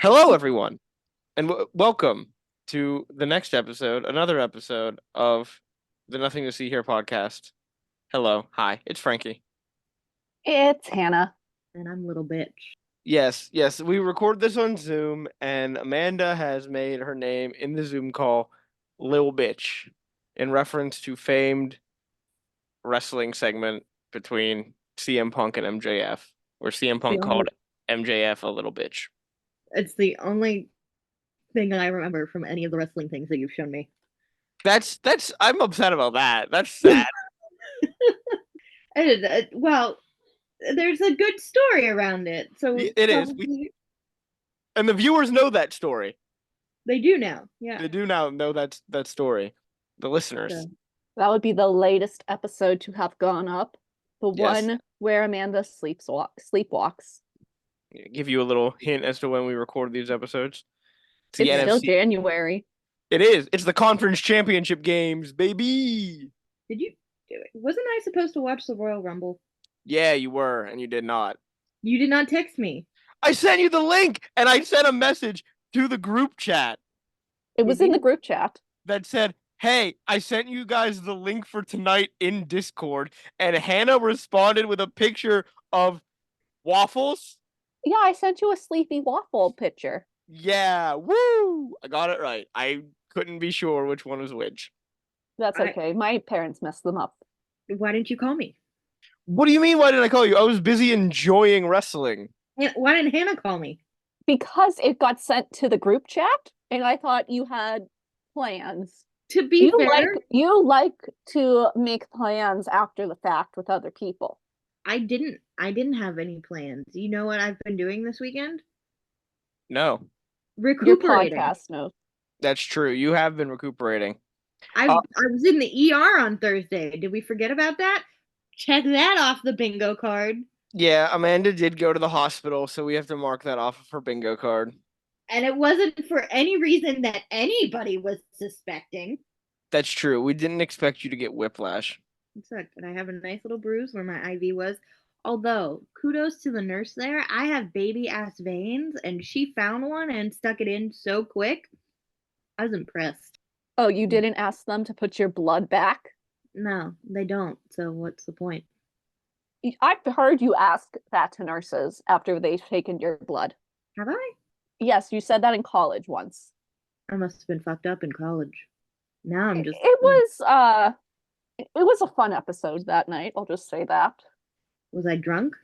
Hello, everyone, and welcome to the next episode, another episode of the Nothing to See Here podcast. Hello, hi, it's Frankie. It's Hannah. And I'm a little bitch. Yes, we record this on Zoom, and Amanda has made her name in the Zoom call Lil Bitch in reference to famed wrestling segment between CM Punk and MJF, where CM Punk called MJF a little bitch. It's the only thing I remember from any of the wrestling things that you've shown me. I'm upset about that. That's sad. Well, there's a good story around it, so It is. And the viewers know that story. They do now. Yeah, They do now know that story. The listeners. So, That would be the latest episode to have gone up. The Yes. one where Amanda sleepwalks. Give you a little hint as to when we record these episodes. It's still January. It is. It's the conference championship games, baby. did you do it? Wasn't I supposed to watch the Royal Rumble? Yeah, you were, and you did not. You did not text me. I sent you the link, and I sent a message to the group chat It was in the group chat. that said, "Hey, I sent you guys the link for tonight in Discord," and Hannah responded with a picture of waffles. Yeah, I sent you a sleepy waffle picture. Yeah, woo! I got it right. I couldn't be sure which one was which. That's okay. My parents messed them up. Why didn't you call me? What do you mean, why did I call you? I was busy enjoying wrestling. Why didn't Hannah call me? Because it got sent to the group chat, and I thought you had plans. To be fair, you like to make plans after the fact with other people. I didn't have any plans. You know what I've been doing this weekend? No, Recuperating. Your podcast notes. that's true. You have been recuperating. I was in the ER on Thursday. Did we forget about that? Check that off the bingo card. Yeah, Amanda did go to the hospital, so we have to mark that off of her bingo card. And it wasn't for any reason that anybody was suspecting. That's true. We didn't expect you to get whiplash. It sucked. And I have a nice little bruise where my IV was. Although, kudos to the nurse there. I have baby ass veins, and she found one and stuck it in so quick. I was impressed. Oh, you didn't ask them to put your blood back? No, they don't. So what's the point? I've heard you ask that to nurses after they've taken your blood. Have I? Yes, you said that in college once. I must have been fucked up in college. Now I'm just. It was a fun episode that night. I'll just say that. Was I drunk?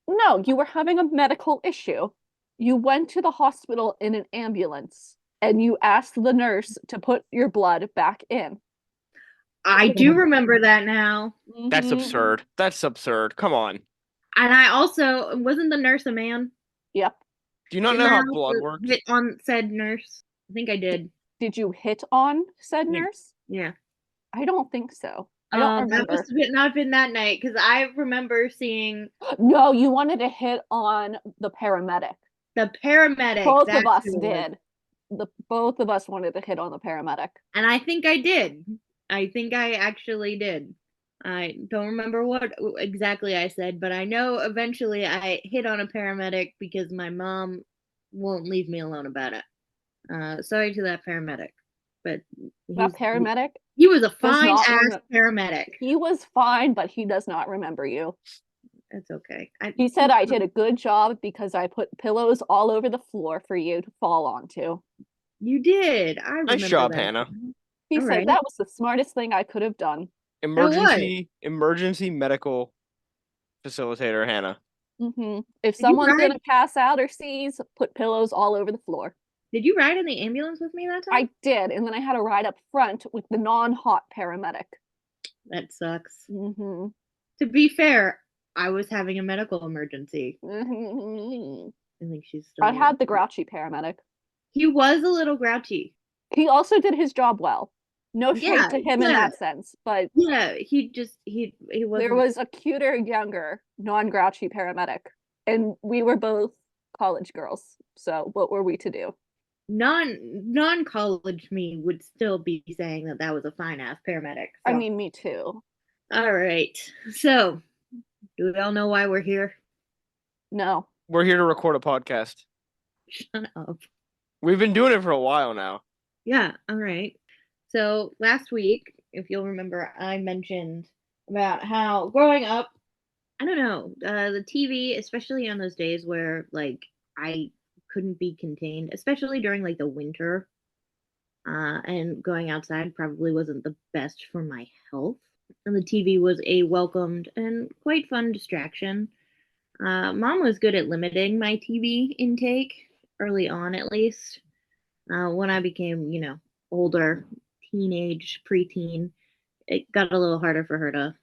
No, you were having a medical issue. You went to the hospital in an ambulance and you asked the nurse to put your blood back in. I do remember that now. That's absurd. That's absurd. Come on. And I also wasn't the nurse a man? Yep. Do you not know how blood works? Hit on said nurse. I think I did. Did you hit on said nurse? Yeah. I don't think so. I don't remember. That must have not been that night because I remember seeing. No, you wanted to hit on the paramedic. The paramedic. Both of us did. Both of us wanted to hit on the paramedic. And I think I did. I think I actually did. I don't remember what exactly I said, but I know eventually I hit on a paramedic because my mom won't leave me alone about it. Sorry to that paramedic. But that paramedic? He was a fine ass paramedic. He was fine, but he does not remember you. It's okay. He said I did a good job because I put pillows all over the floor for you to fall onto. You did. I remember. Nice job, that. Hannah. He said that was the smartest thing I could have done. Emergency medical facilitator, Hannah. If someone's gonna pass out or seize, put pillows all over the floor. Did you ride in the ambulance with me that time? I did, and then I had to ride up front with the non-hot paramedic. That sucks. To be fair, I was having a medical emergency. I think she's still. I had the grouchy paramedic. He was a little grouchy. He also did his job well. No shade to him in that sense, but yeah, he was. There was a cuter, younger, non-grouchy paramedic, and we were both college girls. So what were we to do? Non-college me would still be saying that was a fine ass paramedic. So. I mean, me too. All right. So, do we all know why we're here? No. We're here to record a podcast. Shut up. We've been doing it for a while now. Yeah, all right. So last week, if you'll remember, I mentioned about how growing up, I don't know, the TV, especially on those days where like I couldn't be contained, especially during like the winter, and going outside probably wasn't the best for my health. And the TV was a welcomed and quite fun distraction. Mom was good at limiting my TV intake early on, at least. When I became, older, teenage, preteen, it got a little harder for her to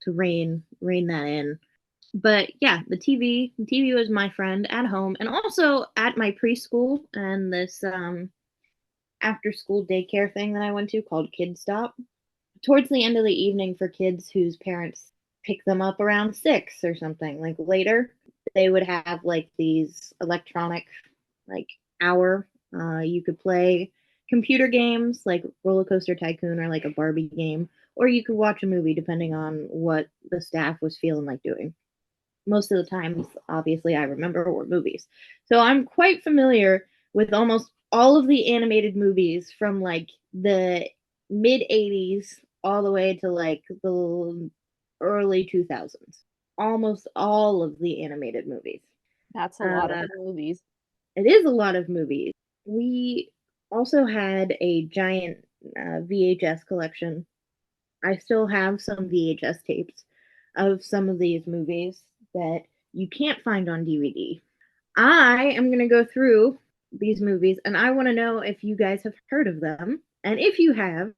rein that in. But yeah, the TV was my friend at home and also at my preschool and this after school daycare thing that I went to called Kid Stop. Towards the end of the evening for kids whose parents pick them up around 6 or something, like later, they would have like these electronic like hour. You could play computer games like Roller Coaster Tycoon or like a Barbie game, or you could watch a movie depending on what the staff was feeling like doing. Most of the times, obviously, I remember were movies. So I'm quite familiar with almost all of the animated movies from like the mid 80s all the way to like the early 2000s. Almost all of the animated movies. That's a lot of Uh, movies. it is a lot of movies. We also had a giant VHS collection. I still have some VHS tapes of some of these movies that you can't find on DVD. I am going to go through these movies and I want to know if you guys have heard of them. And if you have,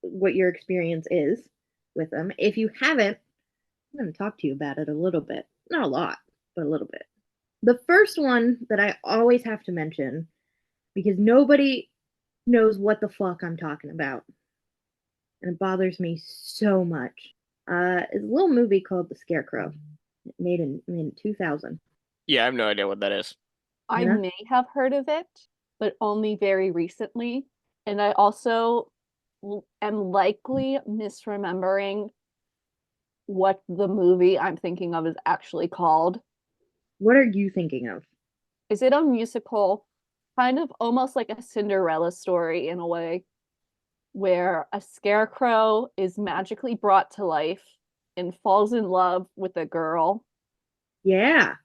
what your experience is with them. If you haven't, I'm going to talk to you about it a little bit. Not a lot, but a little bit. The first one that I always have to mention, because nobody knows what the fuck I'm talking about, and it bothers me so much, is a little movie called The Scarecrow, made in 2000. Yeah, I have no idea what that is. I Yeah. may have heard of it, but only very recently. And I also am likely misremembering what the movie I'm thinking of is actually called. What are you thinking of? Is it a musical? Kind of almost like a Cinderella story in a way, where a scarecrow is magically brought to life and falls in love with a girl. Yeah.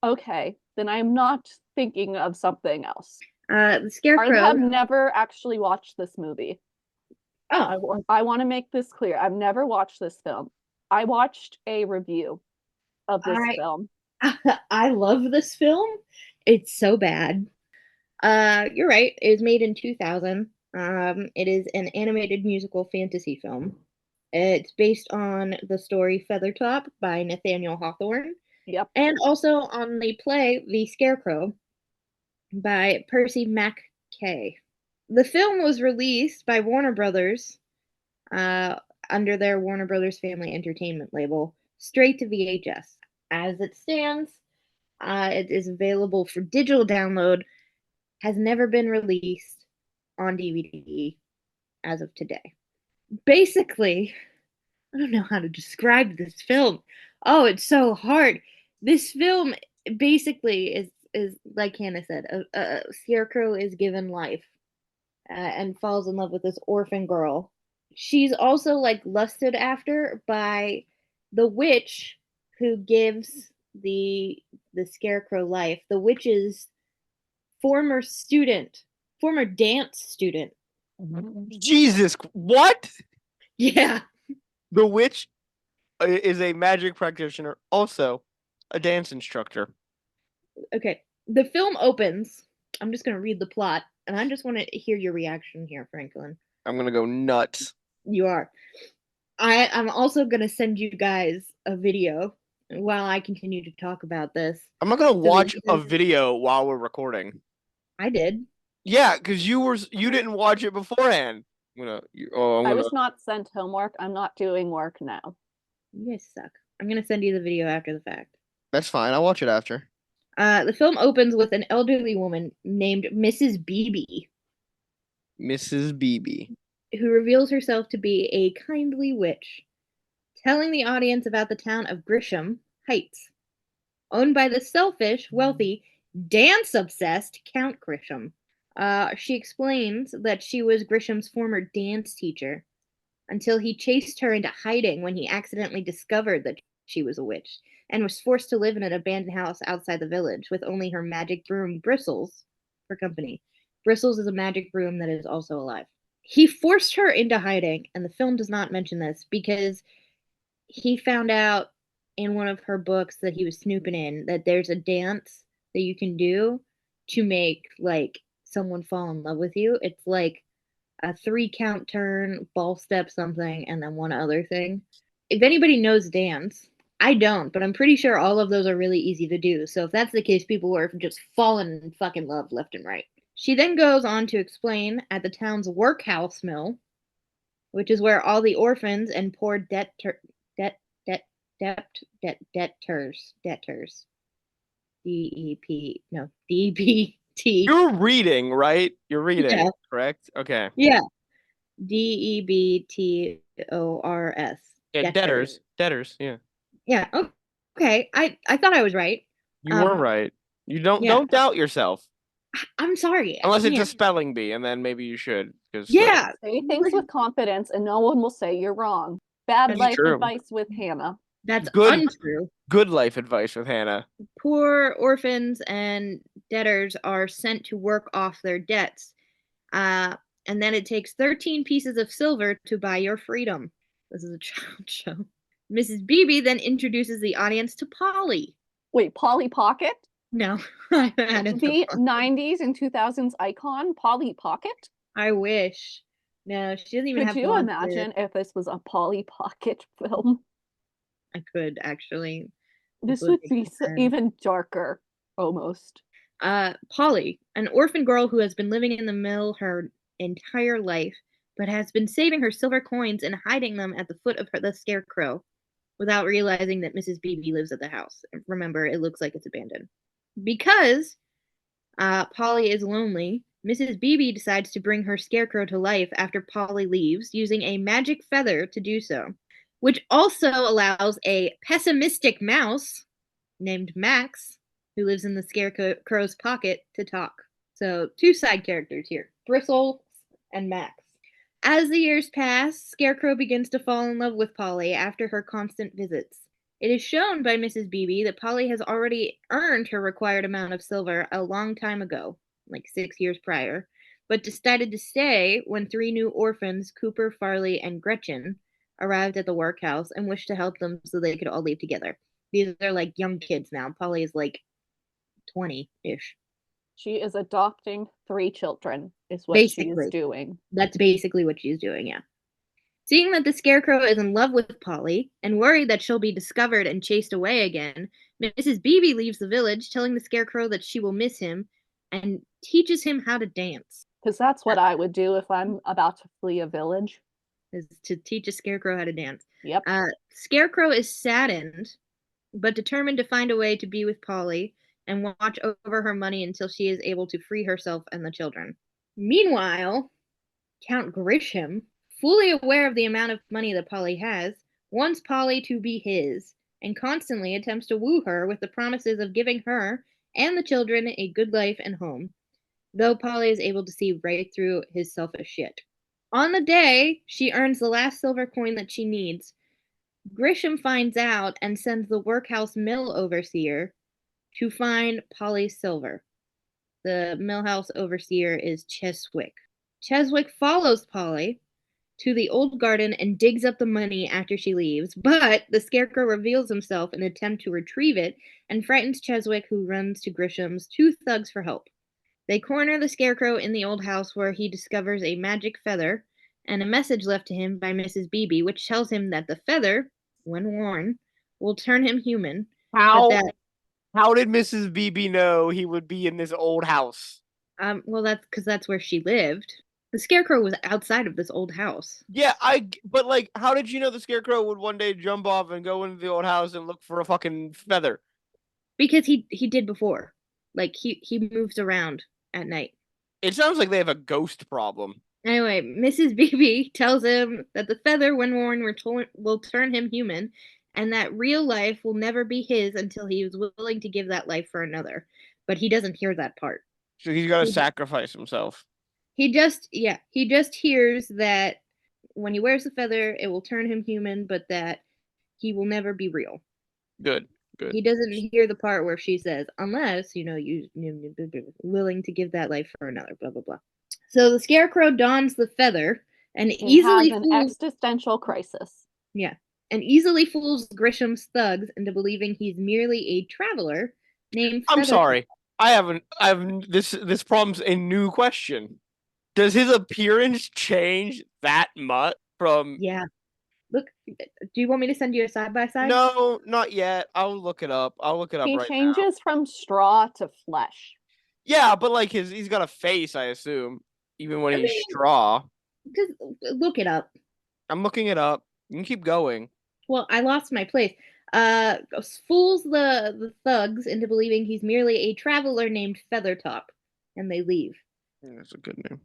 Okay, then I'm not thinking of something else. The I Scarecrow. have never actually watched this movie. Oh, I want to make this clear. I've never watched this film. I watched a review of this I film. I love this film. It's so bad. You're right. It was made in 2000. It is an animated musical fantasy film. It's based on the story Feathertop by Nathaniel Hawthorne Yep. and also on the play The Scarecrow by Percy MacKay. The film was released by Warner Brothers uh, under their Warner Brothers Family Entertainment label straight to VHS. As it stands, it is available for digital download, has never been released on DVD as of today. Basically, I don't know how to describe this film. Oh, it's so hard. This film basically is like Hannah said, a scarecrow is given life and falls in love with this orphan girl. She's also like lusted after by the witch who gives the scarecrow life. The witch's former student, former dance student. Jesus, what? Yeah. The witch is a magic practitioner, also a dance instructor. Okay. The film opens. I'm just going to read the plot, and I just want to hear your reaction here, Franklin. I'm gonna go nuts. You are. I'm also going to send you guys a video while I continue to talk about this. I'm not gonna So watch a video while we're recording. I did. Yeah, because you didn't watch it beforehand. I'm I gonna. was not sent homework. I'm not doing work now. You guys suck. I'm going to send you the video after the fact. That's fine. I'll watch it after. The film opens with an elderly woman named Mrs. Beebe, Mrs. Beebe. who reveals herself to be a kindly witch, telling the audience about the town of Grisham Heights, owned by the selfish, wealthy dance-obsessed Count Grisham. She explains that she was Grisham's former dance teacher until he chased her into hiding when he accidentally discovered that she was a witch and was forced to live in an abandoned house outside the village with only her magic broom, Bristles, for company. Bristles is a magic broom that is also alive. He forced her into hiding, and the film does not mention this because he found out in one of her books that he was snooping in that there's a dance that you can do to make like someone fall in love with you. It's like a 3 count turn, ball step something, and then one other thing. If anybody knows dance, I don't, but I'm pretty sure all of those are really easy to do. So if that's the case, people were just falling in fucking love left and right. She then goes on to explain at the town's workhouse mill, which is where all the orphans and poor debtors, DEP, no, DBT. You're reading, right? You're reading, Yeah. correct? Okay. Yeah. DEBTORS. Yeah, Debtors. debtors, yeah. Yeah. Okay. I thought I was right. You were right. You don't Yeah. doubt yourself. I'm sorry. I Unless it's a can't. spelling bee, and then maybe you should. Because Yeah. Say things with confidence and no one will say you're wrong. Bad That's life true. advice with Hannah. That's Good. untrue. Good life advice with Hannah. Poor orphans and debtors are sent to work off their debts. And then it takes 13 pieces of silver to buy your freedom. This is a child show. Mrs. Beebe then introduces the audience to Polly. Wait, Polly Pocket? No, I added The 90s and 2000s icon, Polly Pocket? I wish. No, she doesn't even Could have you blonde imagine hair. if this was a Polly Pocket film? I could actually. This would would make be sense. even darker, almost. Polly, an orphan girl who has been living in the mill her entire life, but has been saving her silver coins and hiding them at the foot of the scarecrow without realizing that Mrs. Beebe lives at the house. Remember, it looks like it's abandoned. Because Polly is lonely, Mrs. Beebe decides to bring her scarecrow to life after Polly leaves, using a magic feather to do so, which also allows a pessimistic mouse named Max, who lives in the scarecrow's pocket, to talk. So, 2 side characters here, Bristles and Max. As the years pass, Scarecrow begins to fall in love with Polly after her constant visits. It is shown by Mrs. Beebe that Polly has already earned her required amount of silver a long time ago, like 6 years prior, but decided to stay when 3 new orphans, Cooper, Farley, and Gretchen, arrived at the workhouse and wished to help them so they could all leave together. These are like young kids now. Polly is like 20-ish. She is adopting 3 children, is what she is Basically. doing. That's basically what she's doing, yeah. Seeing that the Scarecrow is in love with Polly and worried that she'll be discovered and chased away again, Mrs. Beebe leaves the village, telling the Scarecrow that she will miss him and teaches him how to dance. Because that's what I would do if I'm about to flee a village. Is to teach a Scarecrow how to dance. Yep. Scarecrow is saddened, but determined to find a way to be with Polly and watch over her money until she is able to free herself and the children. Meanwhile, Count Grisham, fully aware of the amount of money that Polly has, wants Polly to be his and constantly attempts to woo her with the promises of giving her and the children a good life and home, though Polly is able to see right through his selfish shit. On the day she earns the last silver coin that she needs, Grisham finds out and sends the workhouse mill overseer to find Polly's silver. The millhouse overseer is Cheswick. Cheswick follows Polly to the old garden and digs up the money after she leaves, but the Scarecrow reveals himself in an attempt to retrieve it and frightens Cheswick, who runs to Grisham's 2 thugs for help. They corner the Scarecrow in the old house where he discovers a magic feather and a message left to him by Mrs. Beebe, which tells him that the feather, when worn, will turn him human. How That did Mrs. Beebe know he would be in this old house? well, that's because that's where she lived. The Scarecrow was outside of this old house. Yeah, but like, how did you know the Scarecrow would one day jump off and go into the old house and look for a fucking feather? Because he did before. Like he moves around at night. It sounds like they have a ghost problem. Anyway, Mrs. Beebe tells him that the feather, when worn, will turn him human, and that real life will never be his until he is willing to give that life for another. but he doesn't hear that part. So he's got to He- sacrifice himself. He just hears that when he wears the feather, it will turn him human, but that he will never be real. Good. He doesn't hear the part where she says, unless, you willing to give that life for another, blah, blah, blah. So the Scarecrow dons the feather and He has easily an fools, existential crisis. and easily fools Grisham's thugs into believing he's merely a traveler named I'm Feathertop. sorry. I haven't. This problem's a new question. Does his appearance change that much from? Yeah. Look, do you want me to send you a side by side? No, not yet. I'll look it up. He Right now. changes from straw to flesh. Yeah, but like he's got a face, I assume, even when I he's mean- straw. Just look it up. I'm looking it up. You can keep going. Well, I lost my place. Fools the thugs into believing he's merely a traveler named Feathertop, and they leave. That's a good name.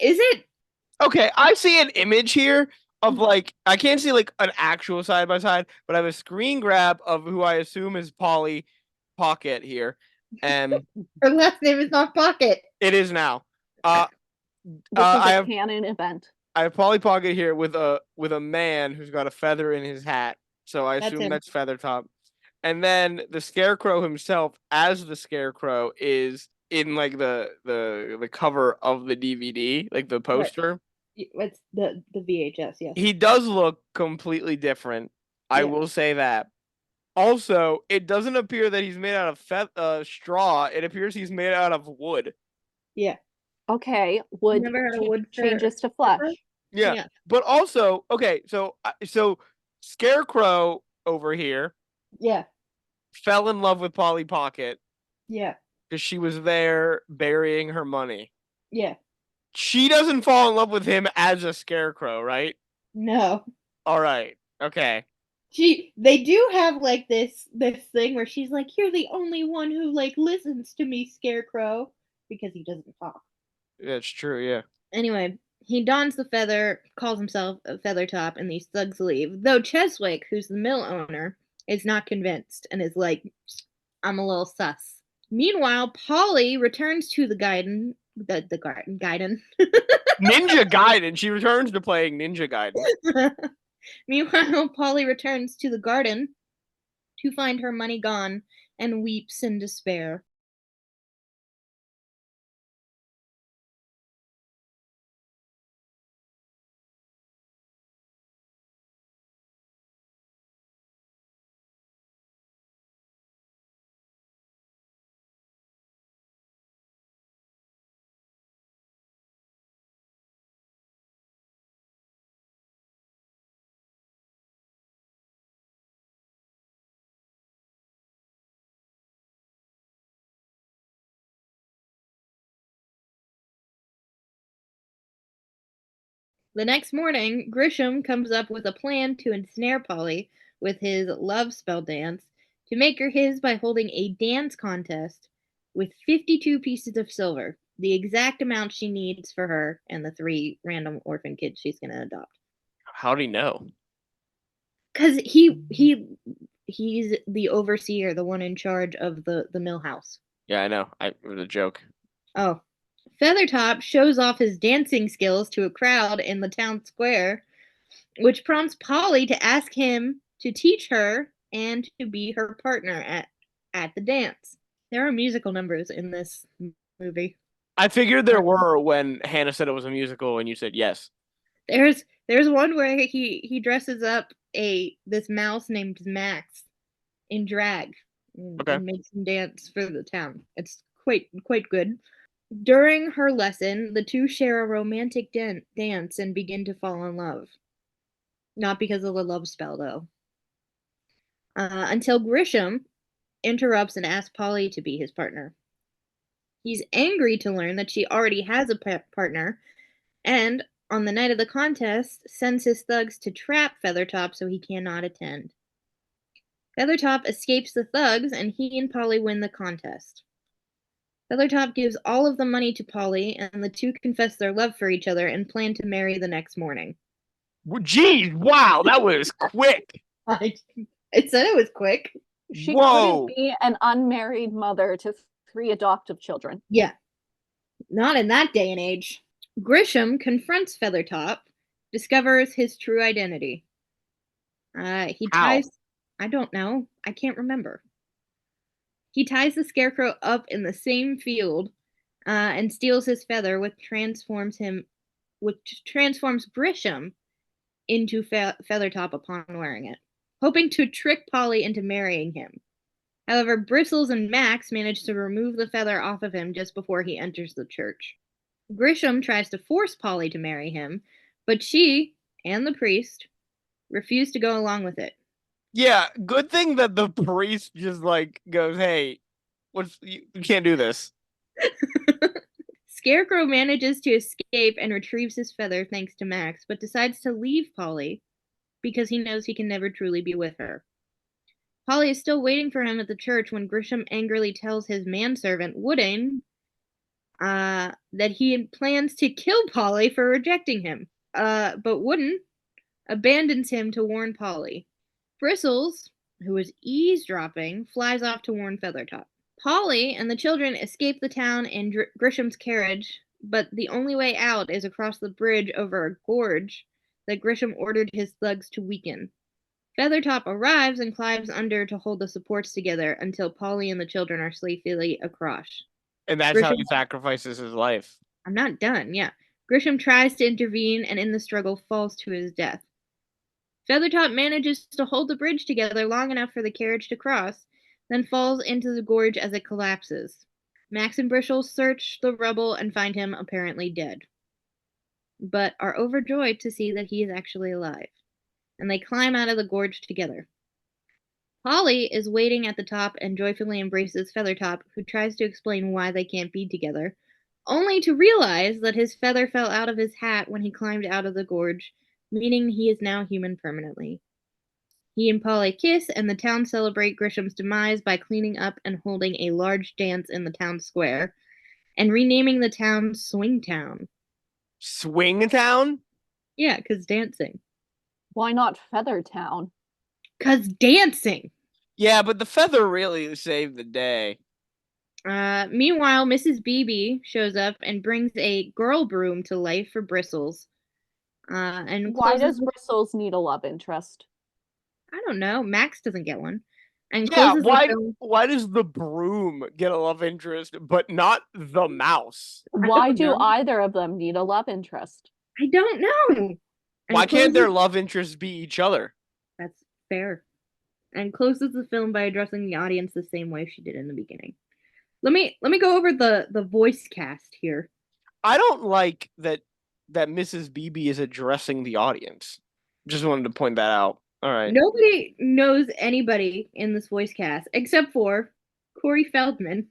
Is it? Okay, I see an image here of like I can't see like an actual side by side, but I have a screen grab of who I assume is Polly Pocket here, and Her last name is not Pocket. it is now. This is I a have canon event. I have Polly Pocket here with a man who's got a feather in his hat, so I That's assume him. that's Feathertop. And then the Scarecrow himself, as the Scarecrow, is in like the cover of the DVD, like the poster. It's the VHS, yes. He does look completely different. I Yeah. will say that. Also, it doesn't appear that he's made out of straw. It appears he's made out of wood. Yeah. Okay, wood Never had a wood changes to flesh. Yeah. Yeah. But also, okay, so Scarecrow over here Yeah. fell in love with Polly Pocket Yeah. because she was there burying her money. Yeah. She doesn't fall in love with him as a Scarecrow, right? No. All right. Okay. They do have like this thing where she's like, "You're the only one who like listens to me, Scarecrow," because he doesn't talk. That's true, yeah. Anyway, he dons the feather, calls himself a Feathertop, and these thugs leave. Though Cheswick, who's the mill owner, is not convinced and is like, "I'm a little sus." Meanwhile, Polly returns to the Gaiden. Gaiden. Ninja Gaiden. She returns to playing Ninja Gaiden. Meanwhile, Polly returns to the garden to find her money gone and weeps in despair. The next morning, Grisham comes up with a plan to ensnare Polly with his love spell dance to make her his by holding a dance contest with 52 pieces of silver, the exact amount she needs for her and the 3 random orphan kids she's going to adopt. How'd he know? Because he's the overseer, the one in charge of the mill house. Yeah, I know. It was a joke. Oh. Feathertop shows off his dancing skills to a crowd in the town square, which prompts Polly to ask him to teach her and to be her partner at the dance. There are musical numbers in this movie. I figured there were when Hannah said it was a musical and you said yes. There's one where he dresses up this mouse named Max in drag and makes him dance for the town. It's quite good. During her lesson, the two share a romantic dance and begin to fall in love. Not because of the love spell, though. Until Grisham interrupts and asks Polly to be his partner. He's angry to learn that she already has a partner, and on the night of the contest, sends his thugs to trap Feathertop so he cannot attend. Feathertop escapes the thugs, and he and Polly win the contest. Feathertop gives all of the money to Polly, and the two confess their love for each other and plan to marry the next morning. Jeez, wow, that was quick. It said it was quick. She Whoa. couldn't be an unmarried mother to 3 adoptive children. Yeah, not in that day and age. Grisham confronts Feathertop, discovers his true identity. He How? ties. I don't know. I can't remember. He ties the Scarecrow up in the same field, and steals his feather, which transforms Grisham into Feathertop upon wearing it, hoping to trick Polly into marrying him. However, Bristles and Max manage to remove the feather off of him just before he enters the church. Grisham tries to force Polly to marry him, but she and the priest refuse to go along with it. Yeah, good thing that the priest just like goes, "Hey, you can't do this." Scarecrow manages to escape and retrieves his feather thanks to Max, but decides to leave Polly because he knows he can never truly be with her. Polly is still waiting for him at the church when Grisham angrily tells his manservant, Wooden, that he plans to kill Polly for rejecting him. But Wooden abandons him to warn Polly. Bristles, who is eavesdropping, flies off to warn Feathertop. Polly and the children escape the town in Grisham's carriage, but the only way out is across the bridge over a gorge that Grisham ordered his thugs to weaken. Feathertop arrives and climbs under to hold the supports together until Polly and the children are safely across. And that's how he sacrifices his life. I'm not done, yeah. Grisham tries to intervene and in the struggle falls to his death. Feathertop manages to hold the bridge together long enough for the carriage to cross, then falls into the gorge as it collapses. Max and Bristles search the rubble and find him apparently dead, but are overjoyed to see that he is actually alive, and they climb out of the gorge together. Polly is waiting at the top and joyfully embraces Feathertop, who tries to explain why they can't be together, only to realize that his feather fell out of his hat when he climbed out of the gorge, meaning he is now human permanently. He and Polly kiss, and the town celebrate Grisham's demise by cleaning up and holding a large dance in the town square, and renaming the town Swingtown. Swingtown? Yeah, because dancing. Why not Feathertown? Because dancing! Yeah, but the feather really saved the day. Meanwhile, Mrs. Beebe shows up and brings a girl broom to life for Bristles. And Why does Bristles need a love interest? I don't know. Max doesn't get one. And Yeah, closes the film. why does the broom get a love interest, but not the mouse? Why do either of them need a love interest? I don't know. Why can't their love interests be each other? That's fair. And closes the film by addressing the audience the same way she did in the beginning. Let me go over the voice cast here. I don't like that Mrs. Beebe is addressing the audience. Just wanted to point that out. All right. Nobody knows anybody in this voice cast except for Corey Feldman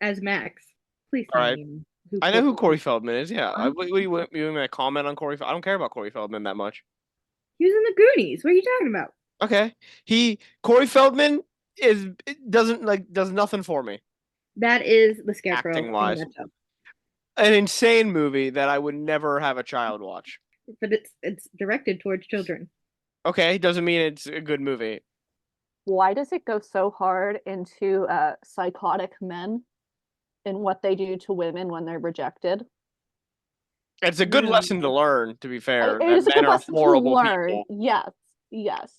as Max. Please tell All right. me I know who Corey Feldman is. Yeah. You want me to comment on Corey? I don't care about Corey Feldman that much. He was in the Goonies. What are you talking about? Okay. Corey Feldman does nothing for me. That is the Scarecrow. Acting wise. An insane movie that I would never have a child watch. But it's directed towards children. Okay, doesn't mean it's a good movie. Why does it go so hard into psychotic men and what they do to women when they're rejected? It's a good lesson to learn, to be fair. It is a good lesson to learn. People. Yes.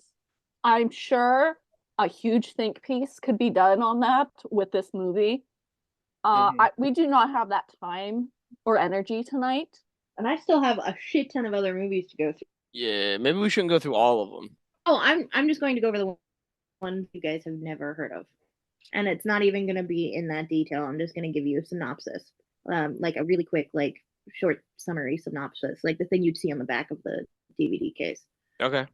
I'm sure a huge think piece could be done on that with this movie. We do not have that time or energy tonight. And I still have a shit ton of other movies to go through. Yeah, maybe we shouldn't go through all of them. Oh, I'm just going to go over the ones you guys have never heard of. And it's not even going to be in that detail. I'm just going to give you a synopsis. Like a really quick, short summary synopsis, like the thing you'd see on the back of the DVD case. Okay.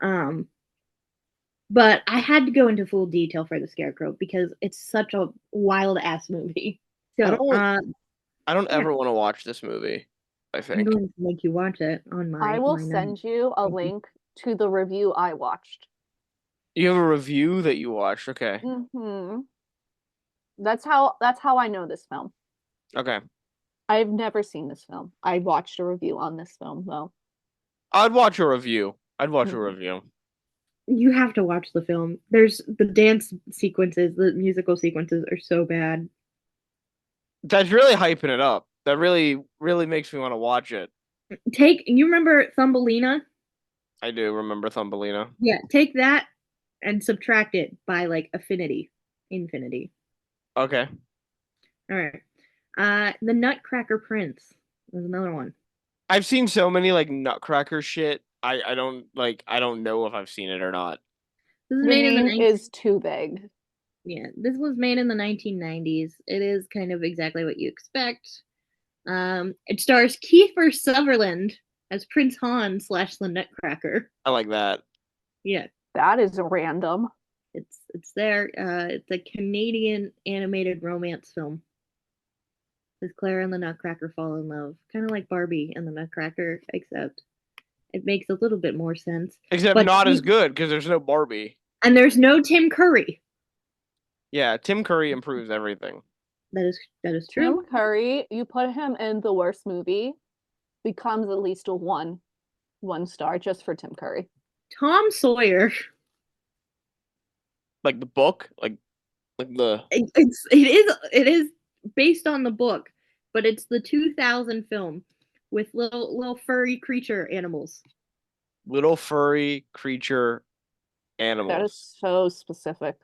But I had to go into full detail for the Scarecrow because it's such a wild ass movie. So I don't ever want to watch this movie. I think I'm going to make you watch it on my. I will send you a link to the review I watched. You have a review that you watched, okay? Mm-hmm. That's how I know this film. Okay. I've never seen this film. I watched a review on this film though. I'd watch a review. A review. You have to watch the film. There's the dance sequences, the musical sequences are so bad. That's really hyping it up. That really, really makes me want to watch it. You remember Thumbelina? I do remember Thumbelina. Yeah, take that and subtract it by like infinity. Okay. All right. The Nutcracker Prince was another one. I've seen so many like Nutcracker shit. I don't know if I've seen it or not. This is The made in the name is too big. yeah, this was made in the 1990s. It is kind of exactly what you expect. It stars Kiefer Sutherland as Prince Han slash the Nutcracker. I like that. Yeah, That is random. it's there. It's a Canadian animated romance film. As Clara and the Nutcracker fall in love, kind of like Barbie and the Nutcracker, except it makes a little bit more sense. Except But not as good because there's no Barbie. and there's no Tim Curry. Yeah, Tim Curry improves everything. That is Tim true. Curry, you put him in the worst movie, becomes at least a one star just for Tim Curry. Tom Sawyer. Like the book, like the It is based on the book, but it's the 2000 film with little furry creature animals. little furry creature That is animals. so specific.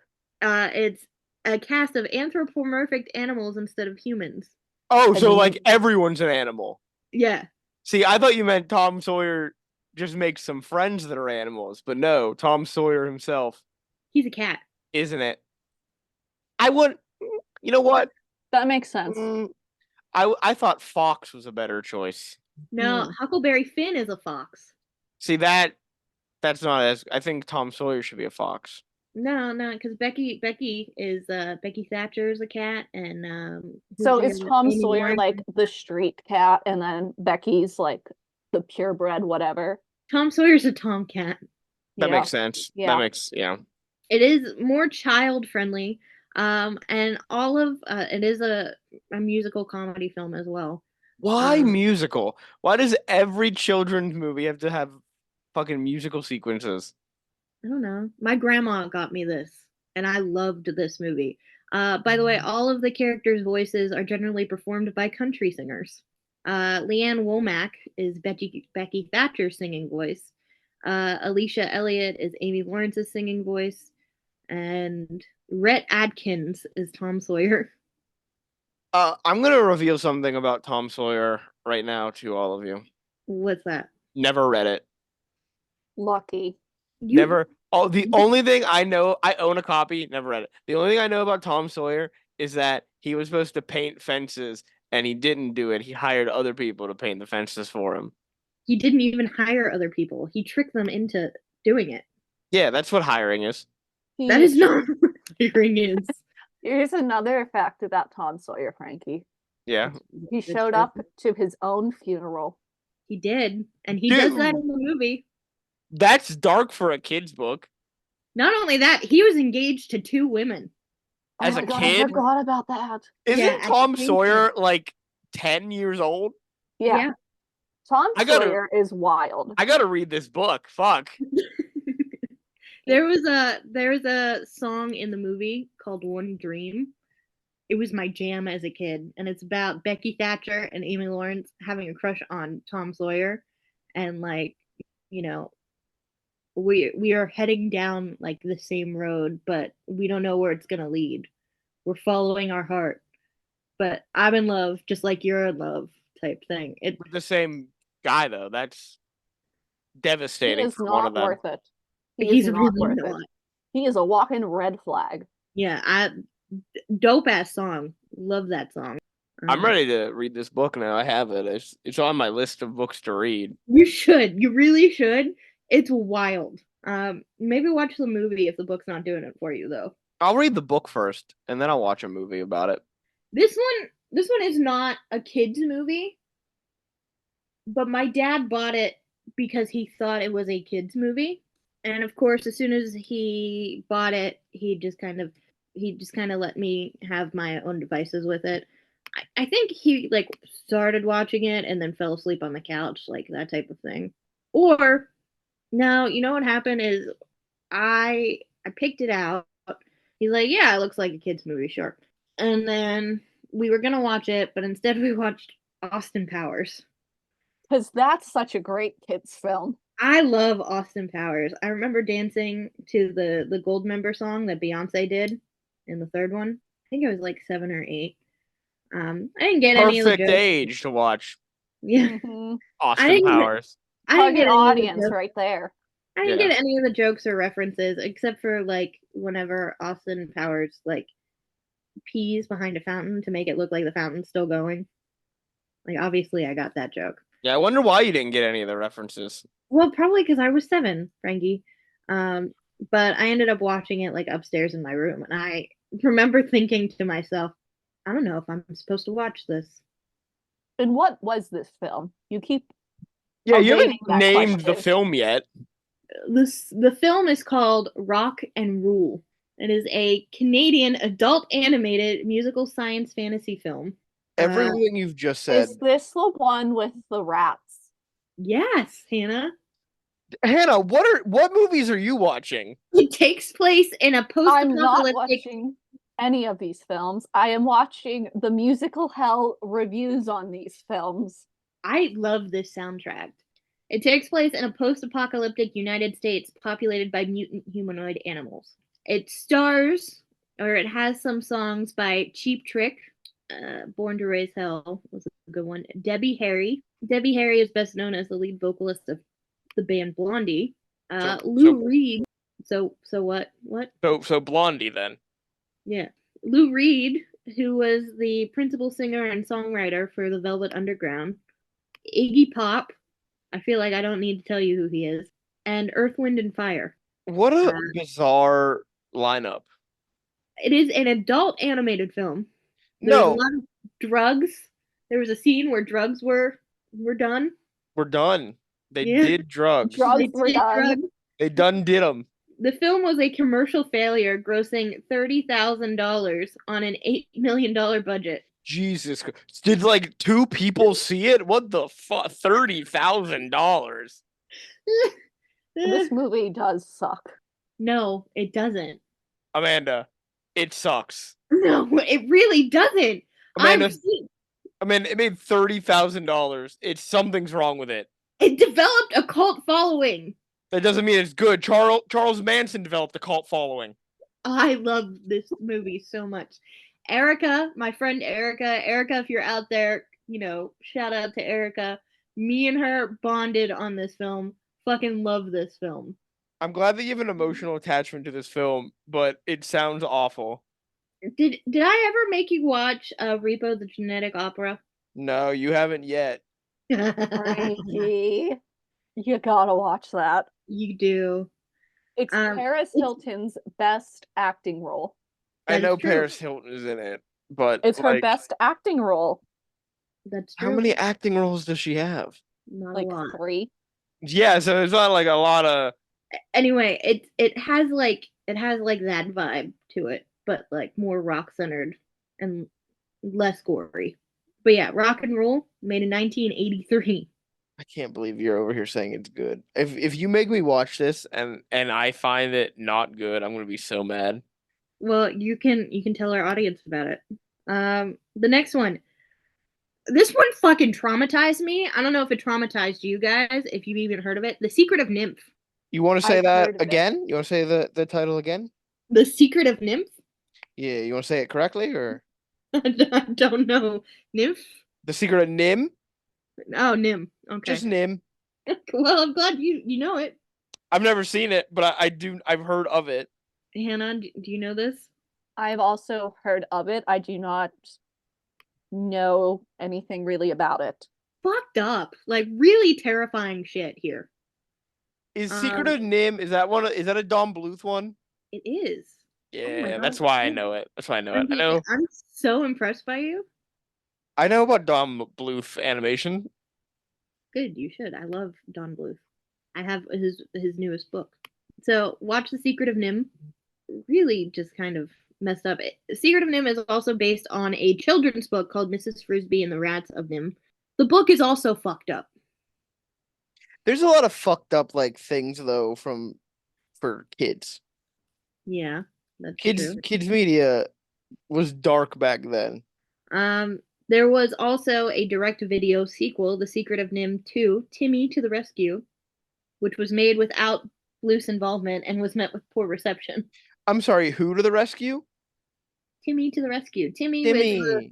It's a cast of anthropomorphic animals instead of humans. Oh, I so mean, like everyone's an animal. Yeah, See, I thought you meant Tom Sawyer just makes some friends that are animals, but no, Tom Sawyer himself, he's a cat. isn't it? I would, you know what? that makes sense. I thought Fox was a better choice. No, Mm. Huckleberry Finn is a fox. See that's not as I think Tom Sawyer should be a fox. No, because Becky Thatcher is a cat, and who's So the is other Tom Amy Sawyer Lawrence? like the street cat and then Becky's like the purebred whatever? Tom Sawyer's a tomcat. That Yeah. makes sense. That Yeah. makes yeah. It is more child friendly, and all of it is a musical comedy film as well. Why Um, musical? Why does every children's movie have to have fucking musical sequences? I don't know. My grandma got me this, and I loved this movie. By the way, all of the characters' voices are generally performed by country singers. Leanne Womack is Becky Thatcher's singing voice. Alicia Elliott is Amy Lawrence's singing voice, and Rhett Adkins is Tom Sawyer. I'm gonna reveal something about Tom Sawyer right now to all of you. What's that? Never read it. Lucky. You Never. Oh, the only thing I know, I own a copy. Never read it. The only thing I know about Tom Sawyer is that he was supposed to paint fences and he didn't do it. He hired other people to paint the fences for him. He didn't even hire other people. He tricked them into doing it. Yeah, that's what hiring is. That is not what hiring is. Here's another fact about Tom Sawyer, Frankie. Yeah. He It's showed true. up to his own funeral. He did, and he does that Dude, in the movie. that's dark for a kid's book. Not only that, he was engaged to 2 women. Oh As my a God, kid? I forgot about that. Isn't Yeah, at Tom the same Sawyer time. like 10 years old? Yeah. Tom I gotta- Sawyer is wild. I gotta read this book. Fuck. There's a song in the movie called One Dream. It was my jam as a kid, and it's about Becky Thatcher and Amy Lawrence having a crush on Tom Sawyer, and like, you know, we are heading down like the same road, but we don't know where it's gonna lead. We're following our heart, but I'm in love just like you're in love type thing. It With the same guy though. That's He devastating is for one of not them. worth it. He he's is not really worth not. it. He is a walking red flag. Yeah, dope ass song. Love that song. I'm ready to read this book now. I have it. It's on my list of books to read. You should. You really should. It's wild. Maybe watch the movie if the book's not doing it for you though. I'll read the book first, and then I'll watch a movie about it. This one is not a kids movie, but my dad bought it because he thought it was a kids movie. And of course, as soon as he bought it, he just kind of let me have my own devices with it. I think he like started watching it and then fell asleep on the couch, like that type of thing. Or no, you know what happened is I picked it out. He's like, "Yeah, it looks like a kids movie, sure." And then we were gonna watch it, but instead we watched Austin Powers. Because that's such a great kids film. I love Austin Powers. I remember dancing to the Gold Member song that Beyonce did in the third one. I think I was like 7 or 8. I didn't get any of the Perfect jokes. age to watch Yeah, Mhm. I Austin didn't. Powers. I didn't Target get any of the audience jokes. right there. I didn't Yeah. get any of the jokes or references except for like whenever Austin Powers like pees behind a fountain to make it look like the fountain's still going. Like obviously I got that joke. Yeah, I wonder why you didn't get any of the references. Well, probably because I was 7, Frankie. Um, but I ended up watching it like upstairs in my room, and I remember thinking to myself, I don't know if I'm supposed to watch this. And what was this film? You keep Yeah, you evading haven't that named the question. film yet. The film is called Rock and Rule. It is a Canadian adult animated musical science fantasy film. Everything you've just said. Is this the one with the rats? Yes, Hannah. Hannah, what movies are you watching? It takes place in a I'm not post-apocalyptic. watching any of these films. I am watching the musical hell reviews on these films. I love this soundtrack. It takes place in a post-apocalyptic United States populated by mutant humanoid animals. It stars, or it has some songs by Cheap Trick. Born to Raise Hell was a good one. Debbie Harry. Debbie Harry is best known as the lead vocalist of the band Blondie. Lou Reed. So what? What? So Blondie then. Yeah. Lou Reed, who was the principal singer and songwriter for the Velvet Underground. Iggy Pop. I feel like I don't need to tell you who he is. And Earth, Wind, and Fire. What a bizarre lineup. It is an adult animated film. There's a No, lot of drugs. There was a scene where drugs were done. we're done. They Yeah. did drugs. Drugs They were did done. drugs. They done did them. The film was a commercial failure, grossing $30,000 on an $8 million budget. Jesus, did like 2 people see it? What the fuck? $30,000. This movie does suck. No, it doesn't. Amanda, it sucks. No, it really doesn't. Amanda, it made $30,000. Something's wrong with it. It developed a cult following. That doesn't mean it's good. Charles Manson developed a cult following. I love this movie so much. Erica, my friend Erica, if you're out there, shout out to Erica. Me and her bonded on this film. Fucking love this film. I'm glad that you have an emotional attachment to this film, but it sounds awful. Did I ever make you watch Repo the Genetic Opera? No, you haven't yet. Frankie, you gotta watch that. You do. It's Paris Hilton's best acting role. I know Paris Hilton is in it, but it's her best acting role. That's true. How many acting roles does she have? Not like a lot. 3. Yeah, so it's not like a lot of. Anyway, it has like that vibe to it, but like more rock centered and less gory. But yeah, Rock and Roll, made in 1983. I can't believe you're over here saying it's good. If you make me watch this and I find it not good, I'm gonna be so mad. Well, you can tell our audience about it. The next one. This one fucking traumatized me. I don't know if it traumatized you guys, if you've even heard of it. The Secret of Nymph. You want to say I've that heard of it. again? You want to say the title again? The Secret of Nymph? Yeah, you want to say it correctly or I don't know. Nymph? The Secret of Nim? Oh, Nim. Okay. Just Nim. Well, I'm glad you know it. I've never seen it, but I've heard of it. Hannah, do you know this? I've also heard of it. I do not know anything really about it. Fucked up. Like really terrifying shit here. Is Secret of Nim, is that a Don Bluth one? It is. Yeah, that's why I know it. That's why I know it. I'm so impressed by you. I know about Don Bluth animation. Good, you should. I love Don Bluth. I have his newest book. So watch The Secret of Nim. Really just kind of messed up. Secret of Nim is also based on a children's book called Mrs. Frisbee and the Rats of Nim. The book is also fucked up. There's a lot of fucked up like things though for kids. Yeah, that's true. Kids media was dark back then. There was also a direct-to-video sequel, The Secret of Nim 2, Timmy to the Rescue, which was made without Bluth's involvement and was met with poor reception. I'm sorry, who to the rescue? Timmy to the Rescue. Timmy.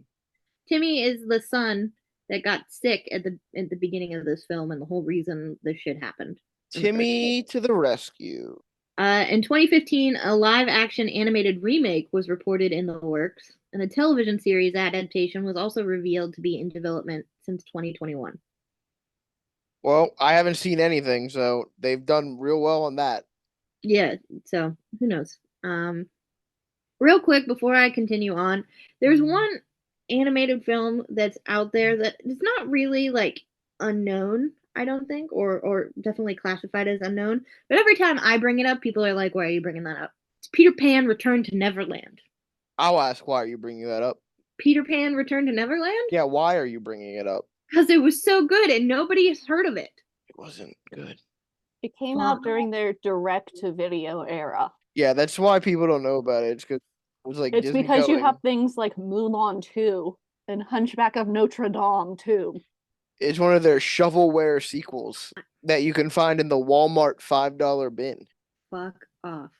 Timmy is the son that got sick at the beginning of this film and the whole reason this shit happened in the first place. Timmy to the rescue. In 2015, a live-action animated remake was reported in the works, and a television series adaptation was also revealed to be in development since 2021. Well, I haven't seen anything, so they've done real well on that. Yeah, so who knows? Real quick before I continue on, there's one animated film that's out there that is not really like unknown, I don't think, or definitely classified as unknown. But every time I bring it up, people are like, "Why are you bringing that up?" It's Peter Pan: Return to Neverland. I'll ask why are you bringing that up? Peter Pan: Return to Neverland? Yeah, why are you bringing it up? Because it was so good and nobody has heard of it. It wasn't good. It came out during their direct-to-video era. Yeah, that's why people don't know about it. It's because it was like It's Disney because you going. have things like Mulan 2 and Hunchback of Notre Dame 2. It's one of their shovelware sequels that you can find in the Walmart $5 bin. Fuck off.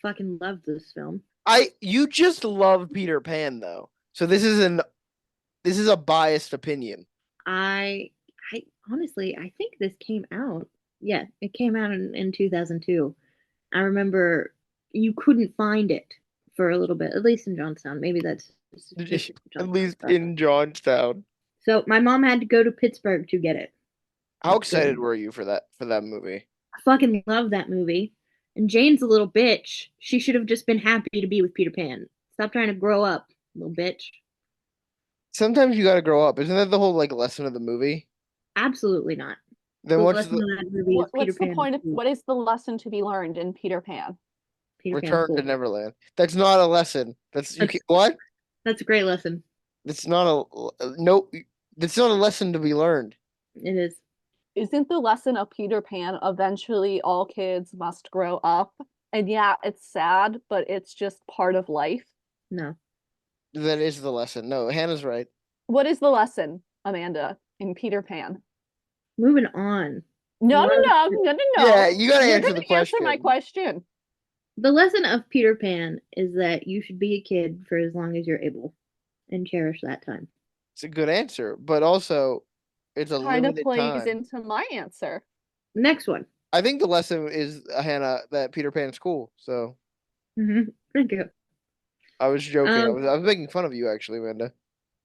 Fucking love this film. You just love Peter Pan though. So this is a biased opinion. I honestly, I think this came out. Yeah, it came out in 2002. I remember you couldn't find it for a little bit, at least in Johnstown. Maybe that's just At Johnstown least stuff. in Johnstown. So my mom had to go to Pittsburgh to get it. How excited were you for that movie? I fucking love that movie. And Jane's a little bitch. She should have just been happy to be with Peter Pan. Stop trying to grow up, little bitch. Sometimes you gotta grow up. Isn't that the whole like lesson of the movie? Absolutely not. Then The what's lesson the of that movie is Peter What's the Pan. point of what is the lesson to be learned in Peter Pan? Peter Pan's Return to cool. Neverland? That's not a lesson. That's- What? That's a great lesson. It's not a no. It's not a lesson to be learned. It is. Isn't the lesson of Peter Pan eventually all kids must grow up? And yeah, it's sad, but it's just part of life. No. That is the lesson. No, Hannah's right. What is the lesson, Amanda, in Peter Pan? Moving on. No, What no, are no, no, no, no. Yeah, you gotta You're answer gonna the question. Answer my question. The lesson of Peter Pan is that you should be a kid for as long as you're able and cherish that time. It's a good answer, but also it's a Kind of limited plays time. into my answer. Next one. I think the lesson is Hannah that Peter Pan's cool. So Thank you. I was joking. I Um, was making fun of you actually, Amanda.